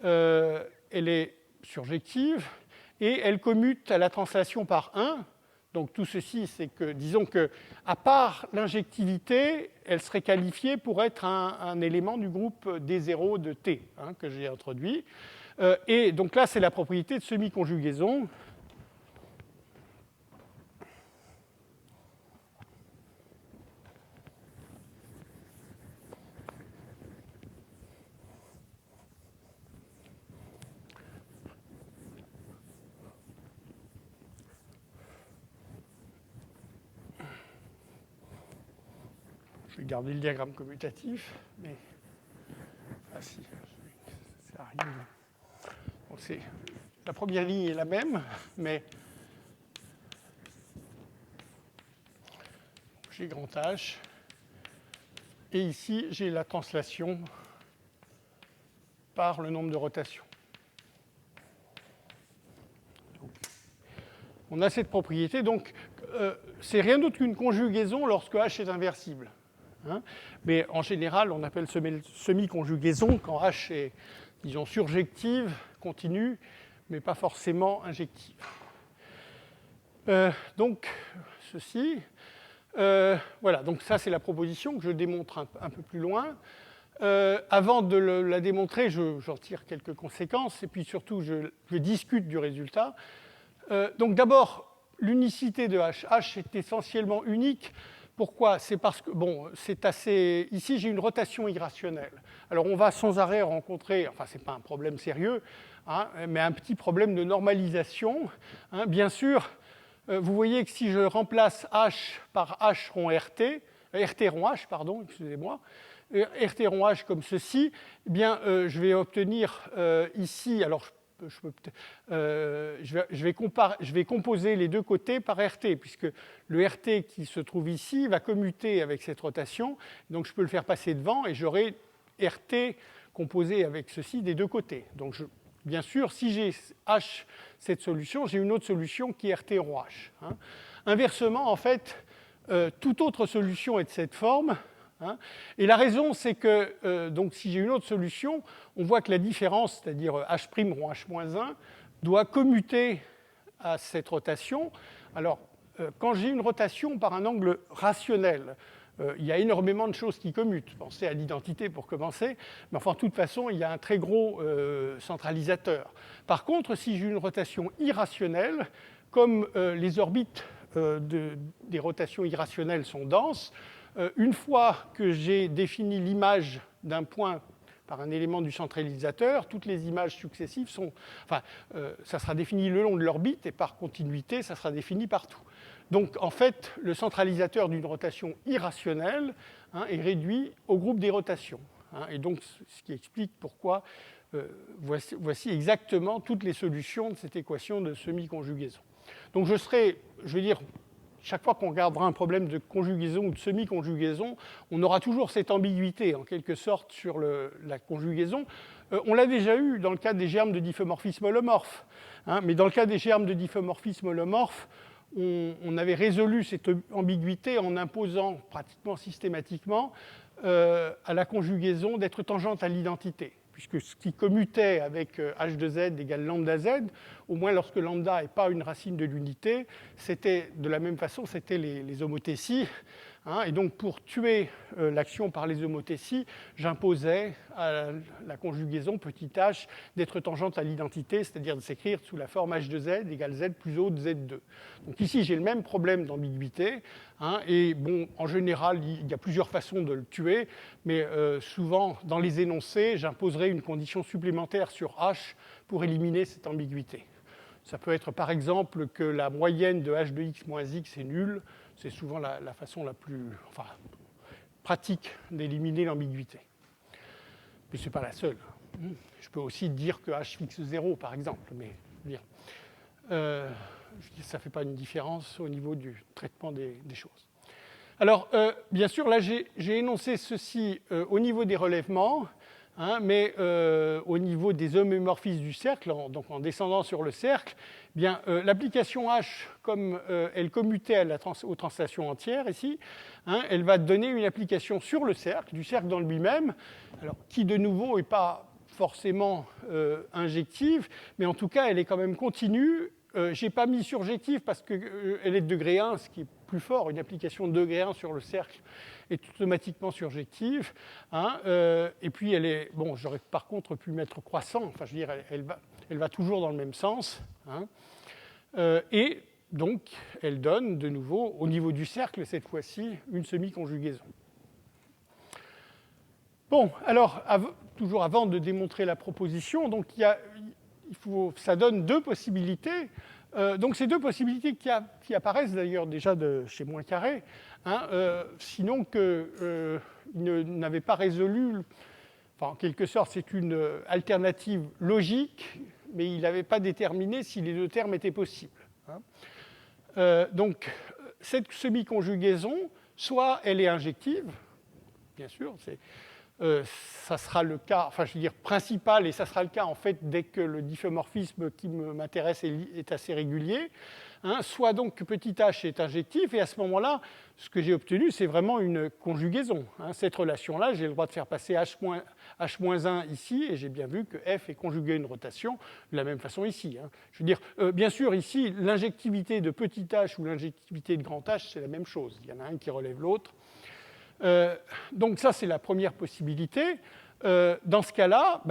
Elle est surjective et elle commute à la translation par 1. Donc tout ceci, c'est que, disons qu'à part l'injectivité, elle serait qualifiée pour être un élément du groupe D0 de T, que j'ai introduit. Et donc là, c'est la propriété de semi-conjugaison. je vais garder le diagramme commutatif, mais... Ah si, ça arrive. Donc la première ligne est la même, mais j'ai grand H. Et ici, j'ai la translation par le nombre de rotations. Donc, on a cette propriété. Donc, c'est rien d'autre qu'une conjugaison lorsque H est inversible. Hein, mais en général, on appelle semi-conjugaison quand H est, disons, surjective, continue, mais pas forcément injective. Donc, ceci. Voilà, donc ça, c'est la proposition que je démontre un peu plus loin. Avant de la démontrer, j'en tire quelques conséquences, et puis surtout, je discute du résultat. Donc d'abord, l'unicité de H. H est essentiellement unique. Pourquoi? C'est parce que, bon, c'est assez... Ici, j'ai une rotation irrationnelle. Alors, on va sans arrêt rencontrer, enfin, ce n'est pas un problème sérieux, hein, mais un petit problème de normalisation. Hein. Bien sûr, vous voyez que si je remplace H par H rond RT, RT rond H, pardon, excusez-moi, RT rond H comme ceci, eh bien, je vais obtenir ici, alors je vais composer les deux côtés par RT, puisque le RT qui se trouve ici va commuter avec cette rotation, donc je peux le faire passer devant et j'aurai RT composé avec ceci des deux côtés. Donc, bien sûr, si j'ai H, cette solution, j'ai une autre solution qui est RT rond H. Hein. Inversement, en fait, toute autre solution est de cette forme. Hein. Et la raison, c'est que donc, si j'ai une autre solution, on voit que la différence, c'est-à-dire H' rond H-1, doit commuter à cette rotation. Alors, quand j'ai une rotation par un angle rationnel, il y a énormément de choses qui commutent. Pensez à l'identité pour commencer, mais enfin, de toute façon, il y a un très gros centralisateur. Par contre, si j'ai une rotation irrationnelle, comme les orbites des rotations irrationnelles sont denses, une fois que j'ai défini l'image d'un point par un élément du centralisateur, toutes les images successives sont... Enfin, ça sera défini le long de l'orbite et par continuité, ça sera défini partout. Donc, en fait, le centralisateur d'une rotation irrationnelle est réduit au groupe des rotations. Et donc, ce qui explique pourquoi voici exactement toutes les solutions de cette équation de semi-conjugaison. Donc, je veux dire, chaque fois qu'on regardera un problème de conjugaison ou de semi-conjugaison, on aura toujours cette ambiguïté, en quelque sorte, sur la conjugaison. On l'a déjà eu dans le cas des germes de diffeomorphisme holomorphe. Mais dans le cas des germes de diffeomorphisme holomorphe, on avait résolu cette ambiguïté en imposant pratiquement systématiquement à la conjugaison d'être tangente à l'identité. Puisque ce qui commutait avec h de z égale lambda z, au moins lorsque lambda n'est pas une racine de l'unité, c'était de la même façon, c'était les homothéties. Et donc, pour tuer l'action par les homothéties, j'imposais à la conjugaison petit h d'être tangente à l'identité, c'est-à-dire de s'écrire sous la forme h de z égale z plus o de z2. Donc ici, j'ai le même problème d'ambiguïté. Et bon, en général, il y a plusieurs façons de le tuer, mais souvent, dans les énoncés, j'imposerai une condition supplémentaire sur h pour éliminer cette ambiguïté. Ça peut être, par exemple, que la moyenne de h de x moins x est nulle. C'est souvent la façon la plus pratique d'éliminer l'ambiguïté. Mais ce n'est pas la seule. Je peux aussi dire que h fixe 0, par exemple, mais ça ne fait pas une différence au niveau du traitement des choses. Alors, bien sûr, là, j'ai énoncé ceci au niveau des relèvements, mais au niveau des homomorphismes du cercle, donc en descendant sur le cercle, eh bien, l'application H, comme elle commutait aux translations entières ici, elle va donner une application sur le cercle, du cercle dans lui-même, alors, qui de nouveau n'est pas forcément injective, mais en tout cas, elle est quand même continue. Je n'ai pas mis surjective parce qu'elle est de degré 1, ce qui est plus fort. Une application de degré 1 sur le cercle est automatiquement surjective. Et puis, elle est... Bon, j'aurais par contre pu mettre croissant. Enfin, je veux dire, elle va toujours dans le même sens. Et donc, elle donne de nouveau, au niveau du cercle, cette fois-ci, une semi-conjugaison. Bon, alors, toujours avant de démontrer la proposition, donc ça donne deux possibilités. Donc ces deux possibilités qui apparaissent d'ailleurs déjà chez moins carré, sinon qu'ils n'avaient pas résolu, enfin en quelque sorte c'est une alternative logique, mais il n'avait pas déterminé si les deux termes étaient possibles. Donc cette semi-conjugaison, soit elle est injective, bien sûr, ça sera le cas, enfin je veux dire principal, et ça sera le cas en fait dès que le difféomorphisme qui m'intéresse est assez régulier, soit donc petit h est injectif, et à ce moment-là, ce que j'ai obtenu, c'est vraiment une conjugaison. Cette relation-là, j'ai le droit de faire passer h-1 ici, et j'ai bien vu que f est conjugué à une rotation de la même façon ici. Je veux dire, bien sûr, ici, l'injectivité de petit h ou l'injectivité de grand H, c'est la même chose. Il y en a un qui relève l'autre. Donc ça, c'est la première possibilité. Dans ce cas-là,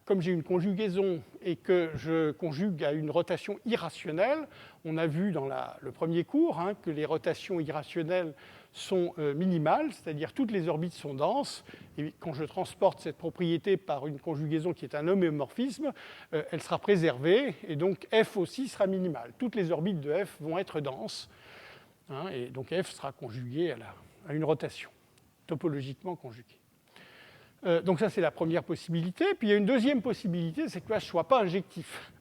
comme j'ai une conjugaison et que je conjugue à une rotation irrationnelle, on a vu dans le premier cours que les rotations irrationnelles sont minimales, c'est-à-dire toutes les orbites sont denses, et quand je transporte cette propriété par une conjugaison qui est un homéomorphisme, elle sera préservée, et donc f aussi sera minimale. Toutes les orbites de f vont être denses, et donc f sera conjugué à une rotation, topologiquement conjuguée. Donc ça, c'est la première possibilité. Puis il y a une deuxième possibilité, c'est que H ne soit pas injectif.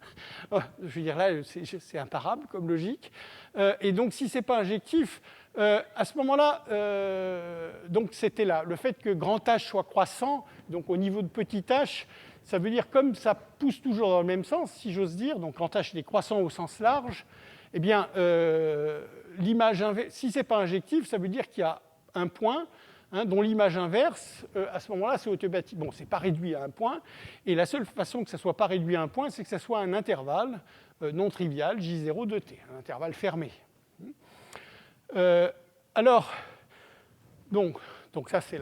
Je veux dire, là, c'est imparable comme logique. Et donc, si ce n'est pas injectif, à ce moment-là, donc c'était là. Le fait que grand H soit croissant, donc au niveau de petit h, ça veut dire comme ça pousse toujours dans le même sens, si j'ose dire, donc grand H est croissant au sens large, eh bien, l'image inverse, si ce n'est pas injectif, ça veut dire qu'il y a un point dont l'image inverse, à ce moment-là, c'est automatique. Bon, ce n'est pas réduit à un point, et la seule façon que ça ne soit pas réduit à un point, c'est que ça soit un intervalle non trivial, J0 de t, un intervalle fermé. Alors, donc ça, c'est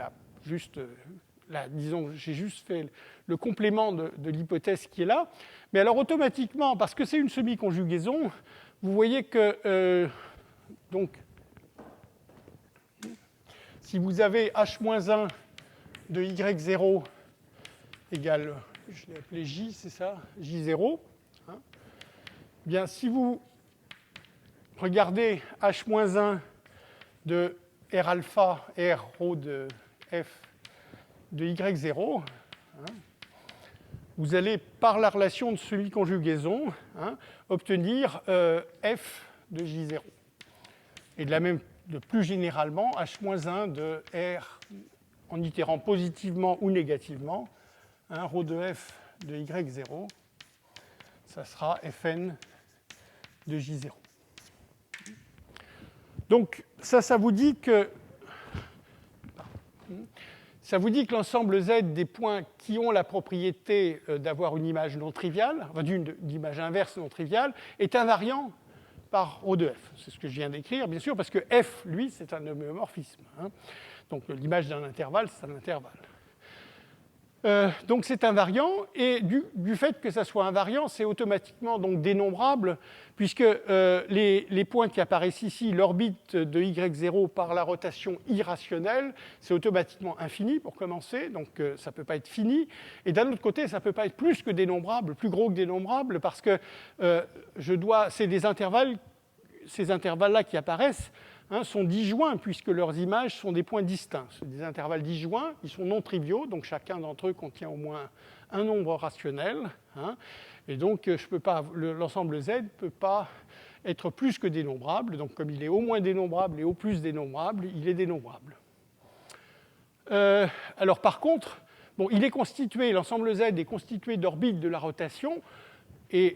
disons, j'ai juste fait le complément de l'hypothèse qui est là. Mais alors, automatiquement, parce que c'est une semi-conjugaison, vous voyez que, donc, si vous avez h-1 de y0 égale, je l'ai appelé j, c'est ça, j0, bien, si vous regardez h-1 de r alpha, r rho de f de y0, vous allez, par la relation de semi-conjugaison, obtenir f de j0. Et de plus généralement, h-1 de r en itérant positivement ou négativement, rho de f de y0, ça sera fn de j0. Donc ça vous dit que l'ensemble Z des points qui ont la propriété d'avoir une image non triviale, enfin d'une image inverse non triviale, est invariant par rho de f. C'est ce que je viens d'écrire, bien sûr, parce que f, lui, c'est un homéomorphisme. Donc l'image d'un intervalle, c'est un intervalle. Donc c'est invariant, et du fait que ça soit invariant, c'est automatiquement donc dénombrable, puisque les points qui apparaissent ici, l'orbite de y0 par la rotation irrationnelle, c'est automatiquement infini pour commencer, donc ça ne peut pas être fini. Et d'un autre côté, ça ne peut pas être plus que dénombrable, plus gros que dénombrable, parce que c'est des intervalles, ces intervalles-là qui apparaissent, sont disjoints puisque leurs images sont des points distincts. C'est des intervalles disjoints, ils sont non triviaux, donc chacun d'entre eux contient au moins un nombre rationnel. Et donc l'ensemble Z ne peut pas être plus que dénombrable. Donc comme il est au moins dénombrable et au plus dénombrable, il est dénombrable. Alors par contre, il est constitué, l'ensemble Z est constitué d'orbites de la rotation. Et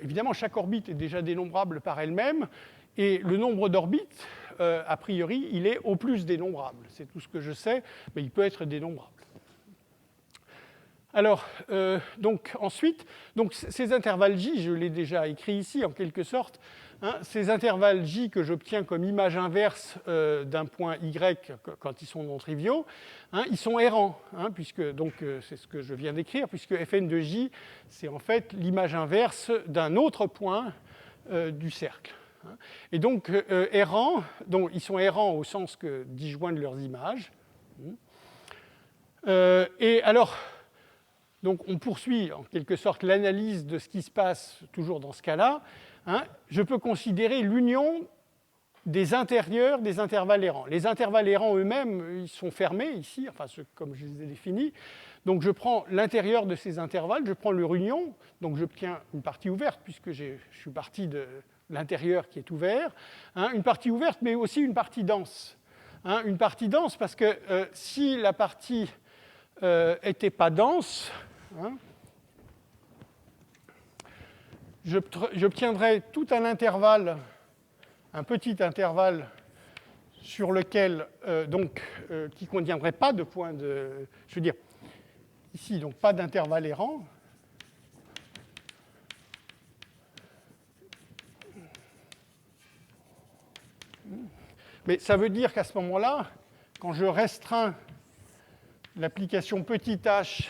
évidemment, chaque orbite est déjà dénombrable par elle-même. Et le nombre d'orbites, a priori, il est au plus dénombrable. C'est tout ce que je sais, mais il peut être dénombrable. Alors, ensuite, ces intervalles J, je l'ai déjà écrit ici en quelque sorte, ces intervalles J que j'obtiens comme image inverse d'un point Y quand ils sont non triviaux, ils sont errants, puisque c'est ce que je viens d'écrire, puisque Fn de J, c'est en fait l'image inverse d'un autre point du cercle. Et donc, errants, ils sont errants au sens que disjoints de leurs images. Et alors, donc on poursuit en quelque sorte l'analyse de ce qui se passe toujours dans ce cas-là. hein, je peux considérer l'union des intérieurs des intervalles errants. Les intervalles errants eux-mêmes, ils sont fermés ici, enfin, comme je les ai définis. Donc je prends l'intérieur de ces intervalles, je prends leur union, donc j'obtiens une partie ouverte, puisque je suis parti de l'intérieur qui est ouvert, hein, une partie ouverte, mais aussi une partie dense. Hein, une partie dense, parce que si la partie n'était pas dense, hein, j'obtiendrais tout un intervalle, un petit intervalle sur lequel, qui ne contiendrait pas de point de... Je veux dire, ici, donc pas d'intervalle errant. Mais ça veut dire qu'à ce moment-là, quand je restreins l'application petit h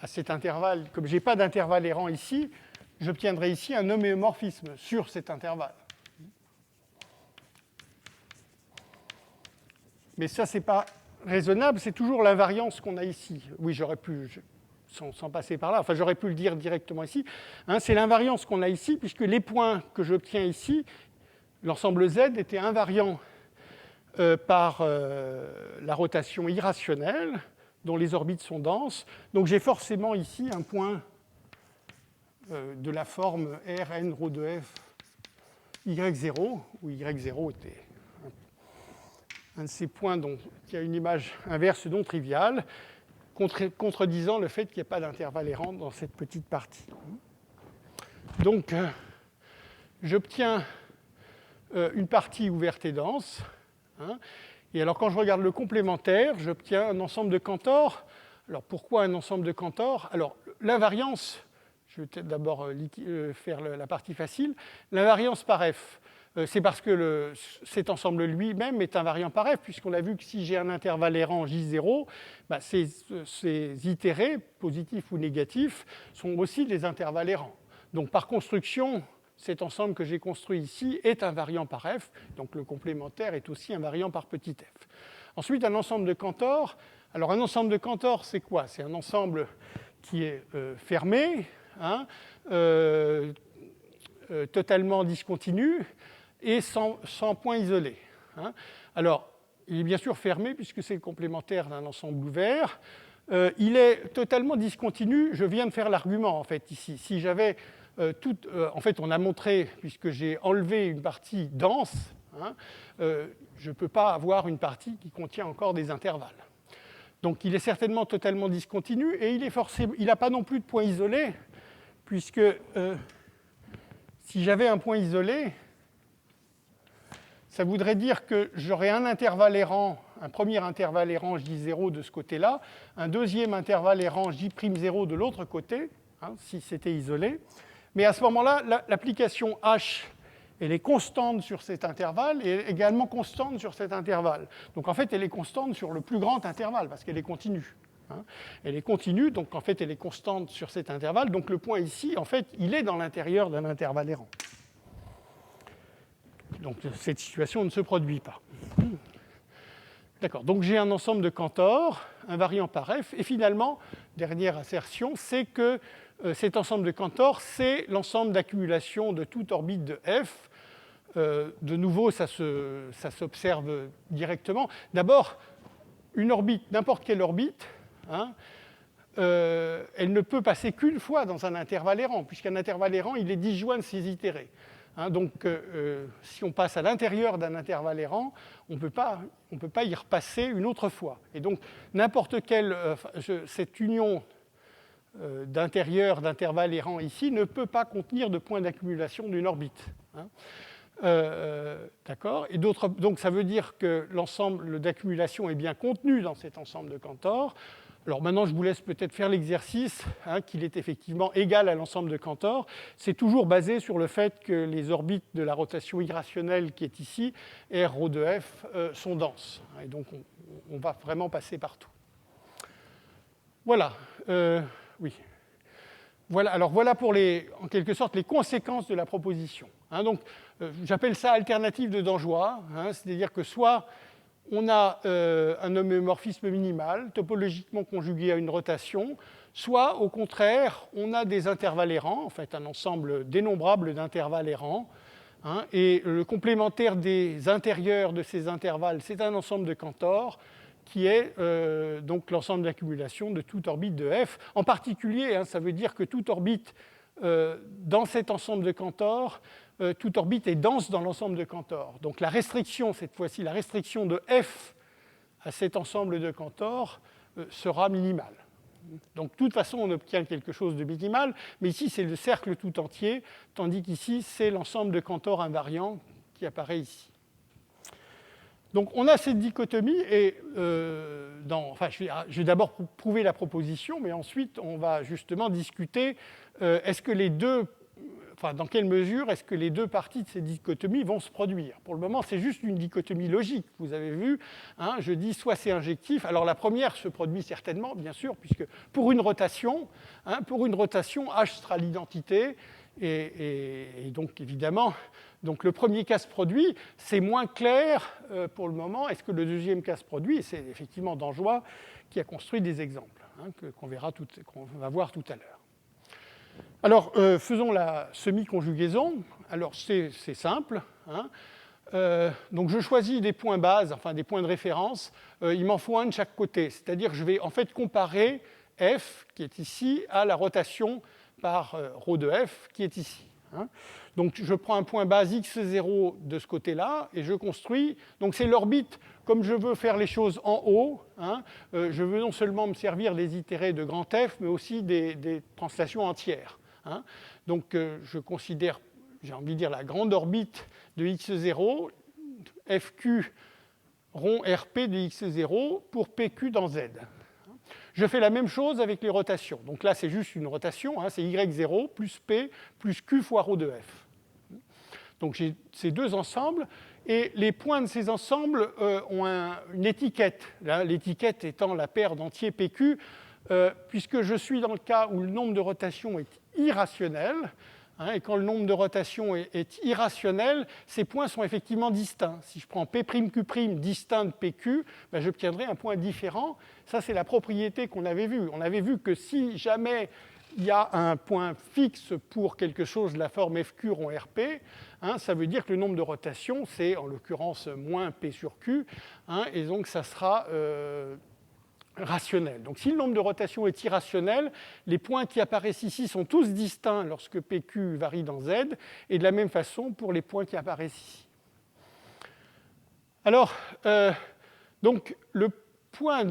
à cet intervalle, comme je n'ai pas d'intervalle errant ici, j'obtiendrai ici un homéomorphisme sur cet intervalle. Mais ça, ce n'est pas raisonnable, c'est toujours l'invariance qu'on a ici. Oui, j'aurais pu, sans passer par là, enfin j'aurais pu le dire directement ici. Hein, c'est l'invariance qu'on a ici, puisque les points que j'obtiens ici, l'ensemble Z était invariant par la rotation irrationnelle, dont les orbites sont denses. Donc j'ai forcément ici un point de la forme Rn ρ de f y0, où y0 était un de ces points qui a une image inverse non triviale, contredisant le fait qu'il n'y ait pas d'intervalle errant dans cette petite partie. Donc, j'obtiens une partie ouverte et dense. Hein, et alors, quand je regarde le complémentaire, j'obtiens un ensemble de Cantor. Alors, pourquoi un ensemble de Cantor? Alors, l'invariance, je vais peut-être d'abord faire la partie facile. L'invariance par f, c'est parce que cet ensemble lui-même est invariant par f, puisqu'on a vu que si j'ai un intervalle errant J0, bah, ces itérés, positifs ou négatifs, sont aussi des intervalles errants. Donc par construction, cet ensemble que j'ai construit ici est invariant par f, donc le complémentaire est aussi invariant par petit f. Ensuite, un ensemble de Cantor. Alors un ensemble de Cantor, c'est quoi? C'est un ensemble qui est fermé, hein, totalement discontinu, et sans point isolé. Hein. Alors, il est bien sûr fermé, puisque c'est le complémentaire d'un ensemble ouvert. Il est totalement discontinu. Je viens de faire l'argument, en fait, ici. Si j'avais en fait, on a montré, puisque j'ai enlevé une partie dense, hein, je ne peux pas avoir une partie qui contient encore des intervalles. Donc, il est certainement totalement discontinu, et il n'a pas non plus de point isolé, puisque si j'avais un point isolé, ça voudrait dire que j'aurais un intervalle errant, un premier intervalle errant J0 de ce côté-là, un deuxième intervalle errant J'0 de l'autre côté, hein, si c'était isolé. Mais à ce moment-là, l'application H, elle est constante sur cet intervalle et également constante sur cet intervalle. Donc en fait, elle est constante sur le plus grand intervalle, parce qu'elle est continue. Hein. Elle est continue, donc en fait, elle est constante sur cet intervalle. Donc le point ici, en fait, il est dans l'intérieur d'un intervalle errant. Donc cette situation ne se produit pas. D'accord, donc j'ai un ensemble de Cantor, invariant par f, et finalement, dernière assertion, c'est que cet ensemble de Cantor, c'est l'ensemble d'accumulation de toute orbite de f. De nouveau, ça s'observe directement. D'abord, une orbite, n'importe quelle orbite, hein, elle ne peut passer qu'une fois dans un intervalle errant, puisqu'un intervalle errant, il est disjoint de ses itérés. Hein, donc, si on passe à l'intérieur d'un intervalle errant, on ne peut pas y repasser une autre fois. Et donc, n'importe quelle cette union d'intérieur d'intervalle errant ici ne peut pas contenir de point d'accumulation d'une orbite. Hein. D'accord. Et donc, ça veut dire que l'ensemble d'accumulation est bien contenu dans cet ensemble de Cantor. Alors maintenant, je vous laisse peut-être faire l'exercice, hein, qu'il est effectivement égal à l'ensemble de Cantor. C'est toujours basé sur le fait que les orbites de la rotation irrationnelle qui est ici, R ρ de f, sont denses. Et donc, on va vraiment passer partout. Voilà. Oui. Voilà. Alors voilà pour en quelque sorte les conséquences de la proposition. Hein, donc, j'appelle ça alternative de Danjois, hein, c'est-à-dire que soit on a un homéomorphisme minimal, topologiquement conjugué à une rotation, soit au contraire, on a des intervalles errants, en fait un ensemble dénombrable d'intervalles errants, hein, et le complémentaire des intérieurs de ces intervalles, c'est un ensemble de Cantor, qui est donc l'ensemble d'accumulation de toute orbite de f. En particulier, hein, ça veut dire que toute orbite dans cet ensemble de Cantor, toute orbite est dense dans l'ensemble de Cantor. Donc la restriction, cette fois-ci, la restriction de f à cet ensemble de Cantor sera minimale. Donc de toute façon, on obtient quelque chose de minimal, mais ici c'est le cercle tout entier, tandis qu'ici c'est l'ensemble de Cantor invariant qui apparaît ici. Donc on a cette dichotomie, et je vais d'abord prouver la proposition, mais ensuite on va justement discuter dans quelle mesure est-ce que les deux parties de cette dichotomie vont se produire. Pour le moment, c'est juste une dichotomie logique, vous avez vu, hein, je dis soit c'est injectif, alors la première se produit certainement, bien sûr, puisque pour une rotation, H sera l'identité, et donc évidemment, donc le premier cas se produit, c'est moins clair pour le moment. Est-ce que le deuxième cas se produit? Et c'est effectivement Dangeois qui a construit des exemples, hein, qu'on va voir tout à l'heure. Alors, faisons la semi-conjugaison. Alors, c'est simple, hein. Donc, je choisis des points bases, enfin des points de référence. Il m'en faut un de chaque côté. C'est-à-dire que je vais en fait comparer f, qui est ici, à la rotation par ρ de f, qui est ici, hein. Donc, je prends un point base x0 de ce côté-là, et je construis. Donc, c'est l'orbite. Comme je veux faire les choses en haut, hein, je veux non seulement me servir des itérés de grand F, mais aussi des translations entières, hein. Donc, je considère, j'ai envie de dire, la grande orbite de x0, fq rond rp de x0 pour pq dans z. Je fais la même chose avec les rotations. Donc là, c'est juste une rotation, hein, c'est y0 plus p plus q fois ρ de f. Donc j'ai ces deux ensembles, et les points de ces ensembles ont une étiquette, l'étiquette étant la paire d'entiers pq, puisque je suis dans le cas où le nombre de rotations est irrationnel, hein, et quand le nombre de rotations est irrationnel, ces points sont effectivement distincts. Si je prends P'Q' distinct de PQ, ben j'obtiendrai un point différent. Ça, c'est la propriété qu'on avait vue. On avait vu que si jamais il y a un point fixe pour quelque chose de la forme FQ rond RP, hein, ça veut dire que le nombre de rotations, c'est en l'occurrence moins P sur Q, hein, et donc ça sera rationnel. Donc si le nombre de rotations est irrationnel, les points qui apparaissent ici sont tous distincts lorsque PQ varie dans Z, et de la même façon pour les points qui apparaissent ici. Alors, donc le point,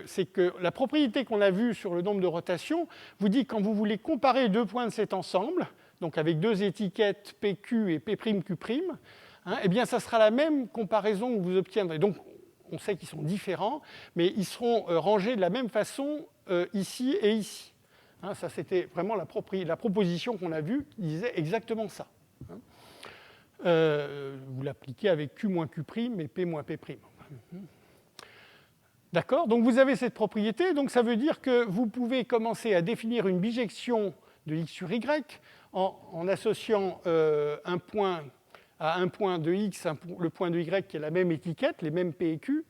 c'est que la propriété qu'on a vue sur le nombre de rotations vous dit que quand vous voulez comparer deux points de cet ensemble, donc avec deux étiquettes PQ et P'Q', hein, eh bien ça sera la même comparaison que vous obtiendrez. Donc on sait qu'ils sont différents, mais ils seront rangés de la même façon ici et ici. Hein, ça, c'était vraiment la proposition qu'on a vue qui disait exactement ça. Hein. Vous l'appliquez avec Q moins Q' et P moins P'. D'accord? Donc vous avez cette propriété, donc ça veut dire que vous pouvez commencer à définir une bijection de x sur y en associant un point à un point de x, le point de y qui a la même étiquette, les mêmes P et Q.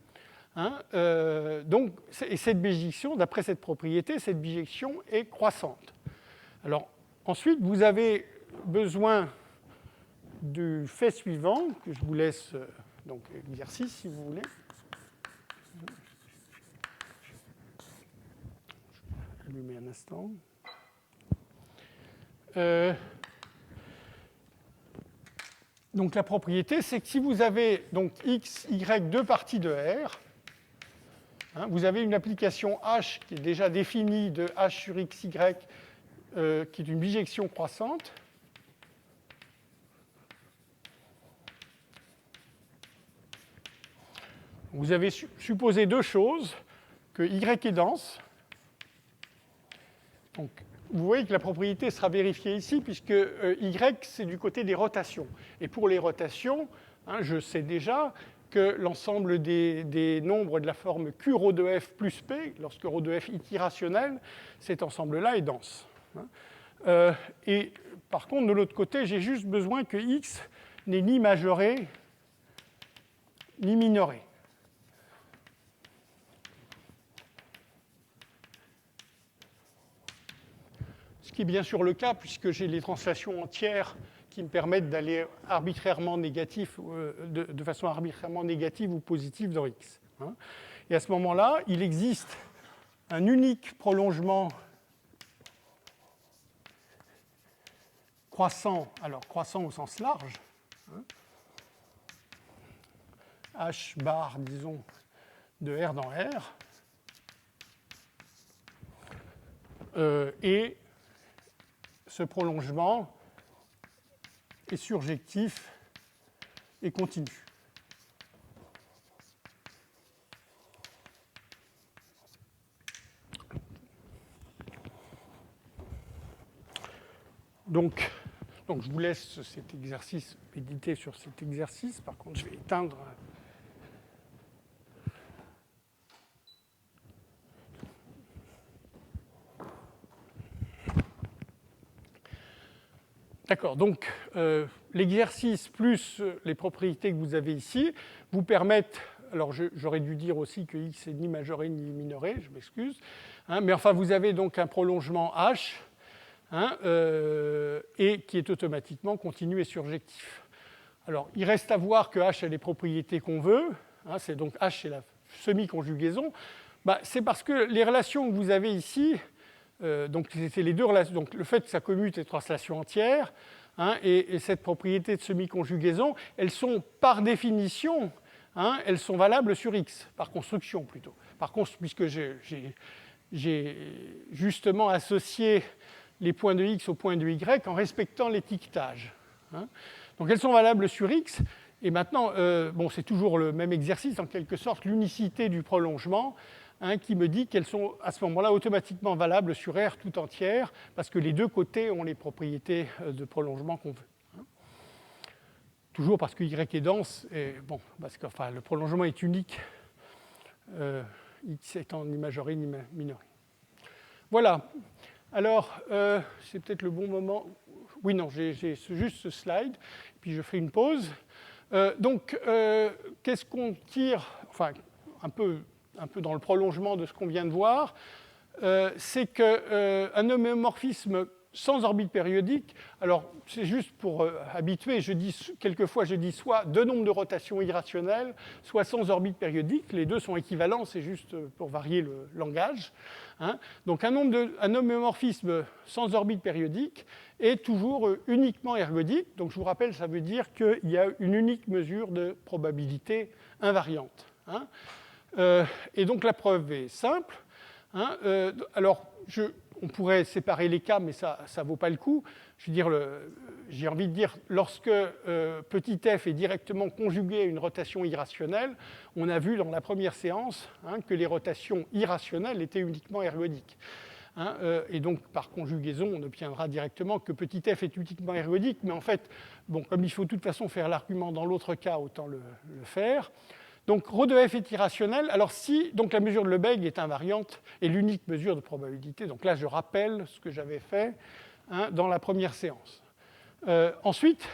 Hein, et cette bijection, d'après cette propriété, cette bijection est croissante. Alors ensuite, vous avez besoin du fait suivant, que je vous laisse donc exercice si vous voulez. Je vais allumer un instant. Donc la propriété, c'est que si vous avez donc x, y, deux parties de R, hein, vous avez une application H qui est déjà définie de H sur x, y, qui est une bijection croissante. Vous avez supposé deux choses, que y est dense. Donc, vous voyez que la propriété sera vérifiée ici, puisque y, c'est du côté des rotations. Et pour les rotations, hein, je sais déjà que l'ensemble des nombres de la forme Q ρ de f plus P, lorsque ρ de f est irrationnel, cet ensemble-là est dense. Hein. Et par contre, de l'autre côté, j'ai juste besoin que x n'est ni majoré, ni minoré. qui est bien sûr le cas, puisque j'ai les translations entières qui me permettent d'aller arbitrairement négatif, de façon arbitrairement négative ou positive dans X. Hein. Et à ce moment-là, il existe un unique prolongement croissant, alors croissant au sens large, hein, H bar, disons, de R dans R, et ce prolongement est surjectif et continu. Donc je vous laisse cet exercice, méditer sur cet exercice. Par contre, je vais éteindre. D'accord, donc l'exercice plus les propriétés que vous avez ici vous permettent, alors j'aurais dû dire aussi que X est ni majoré ni minoré, je m'excuse, hein, mais enfin vous avez donc un prolongement H, hein, et qui est automatiquement continu et surjectif. Alors il reste à voir que H a les propriétés qu'on veut, hein, c'est donc H c'est la semi-conjugaison, c'est parce que les relations que vous avez ici, donc c'est les deux relations, donc le fait que ça commute les translations entières, hein, et cette propriété de semi-conjugaison, elles sont par définition, hein, elles sont valables sur X, par construction plutôt. Par contre, puisque j'ai justement associé les points de X aux points de Y en respectant l'étiquetage. Hein. Donc elles sont valables sur X, et maintenant, c'est toujours le même exercice, en quelque sorte, l'unicité du prolongement, hein, qui me dit qu'elles sont à ce moment-là automatiquement valables sur R tout entière, parce que les deux côtés ont les propriétés de prolongement qu'on veut. Hein. Toujours parce que Y est dense, et parce que le prolongement est unique, X étant ni majoré ni minoré. Voilà. Alors, c'est peut-être le bon moment. Oui, non, j'ai juste ce slide, puis je fais une pause. Qu'est-ce qu'on tire, enfin, un peu dans le prolongement de ce qu'on vient de voir, c'est qu'un homomorphisme sans orbite périodique, alors c'est juste pour habituer, quelquefois je dis soit deux nombres de rotations irrationnelles, soit sans orbite périodique, les deux sont équivalents, c'est juste pour varier le langage. Hein. Donc un homomorphisme sans orbite périodique est toujours uniquement ergodique, donc je vous rappelle, ça veut dire qu'il y a une unique mesure de probabilité invariante. Hein. Et donc la preuve est simple. Hein, alors, on pourrait séparer les cas, mais ça ne vaut pas le coup. Je veux dire, j'ai envie de dire, lorsque petit f est directement conjugué à une rotation irrationnelle, on a vu dans la première séance, hein, que les rotations irrationnelles étaient uniquement ergodiques. Hein, et donc, par conjugaison, on obtiendra directement que petit f est uniquement ergodique, mais en fait, comme il faut de toute façon faire l'argument dans l'autre cas, autant le faire. Donc, ρ de f est irrationnel. Alors, si donc, la mesure de Lebesgue est invariante et l'unique mesure de probabilité, donc là, je rappelle ce que j'avais fait, hein, dans la première séance. Ensuite,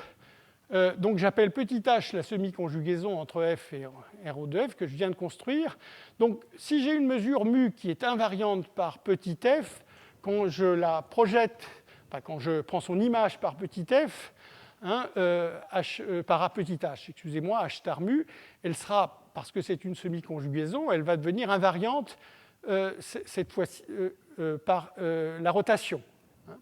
donc, j'appelle petit h la semi-conjugaison entre f et ρ de f que je viens de construire. Donc, si j'ai une mesure mu qui est invariante par petit f, quand je la projette, quand je prends son image par petit f, hein, par a petit h, excusez-moi, h star mu, elle sera, parce que c'est une semi-conjugaison, elle va devenir invariante cette fois-ci par la rotation. Hein.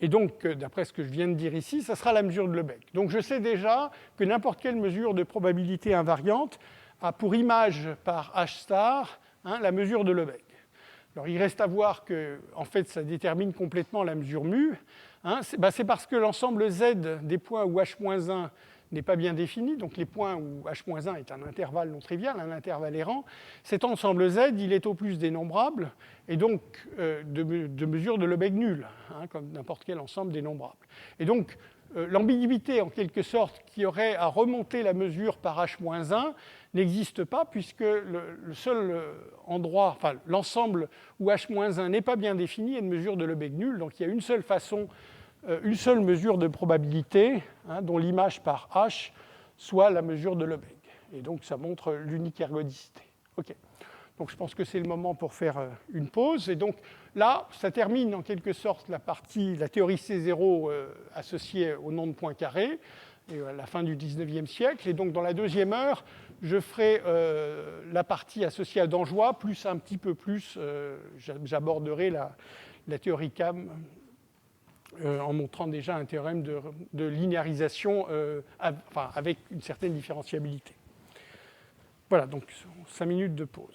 Et donc, d'après ce que je viens de dire ici, ça sera la mesure de Lebesgue. Donc je sais déjà que n'importe quelle mesure de probabilité invariante a pour image par h star, hein, la mesure de Lebesgue. Alors il reste à voir que, en fait, ça détermine complètement la mesure mu. Hein, c'est parce que l'ensemble Z des points où H-1 n'est pas bien défini, donc les points où H-1 est un intervalle non trivial, un intervalle errant, cet ensemble Z, il est au plus dénombrable, et donc de mesure de Lebesgue nulle, hein, comme n'importe quel ensemble dénombrable. Et donc, l'ambiguïté, en quelque sorte, qui aurait à remonter la mesure par H-1 n'existe pas, puisque le seul endroit, enfin l'ensemble où H-1 n'est pas bien défini est de mesure de Lebesgue nulle, donc il y a une seule façon, une seule mesure de probabilité, hein, dont l'image par H soit la mesure de Lebesgue. Et donc ça montre l'unique ergodicité. Okay. Donc je pense que c'est le moment pour faire une pause. Et donc là, ça termine en quelque sorte la théorie C0 associée au nom de Poincaré, et à la fin du 19e siècle. Et donc dans la deuxième heure, je ferai la partie associée à Dangeois, plus un petit peu plus, j'aborderai la théorie CAM en montrant déjà un théorème de linéarisation avec une certaine différentiabilité. Voilà, donc 5 minutes de pause.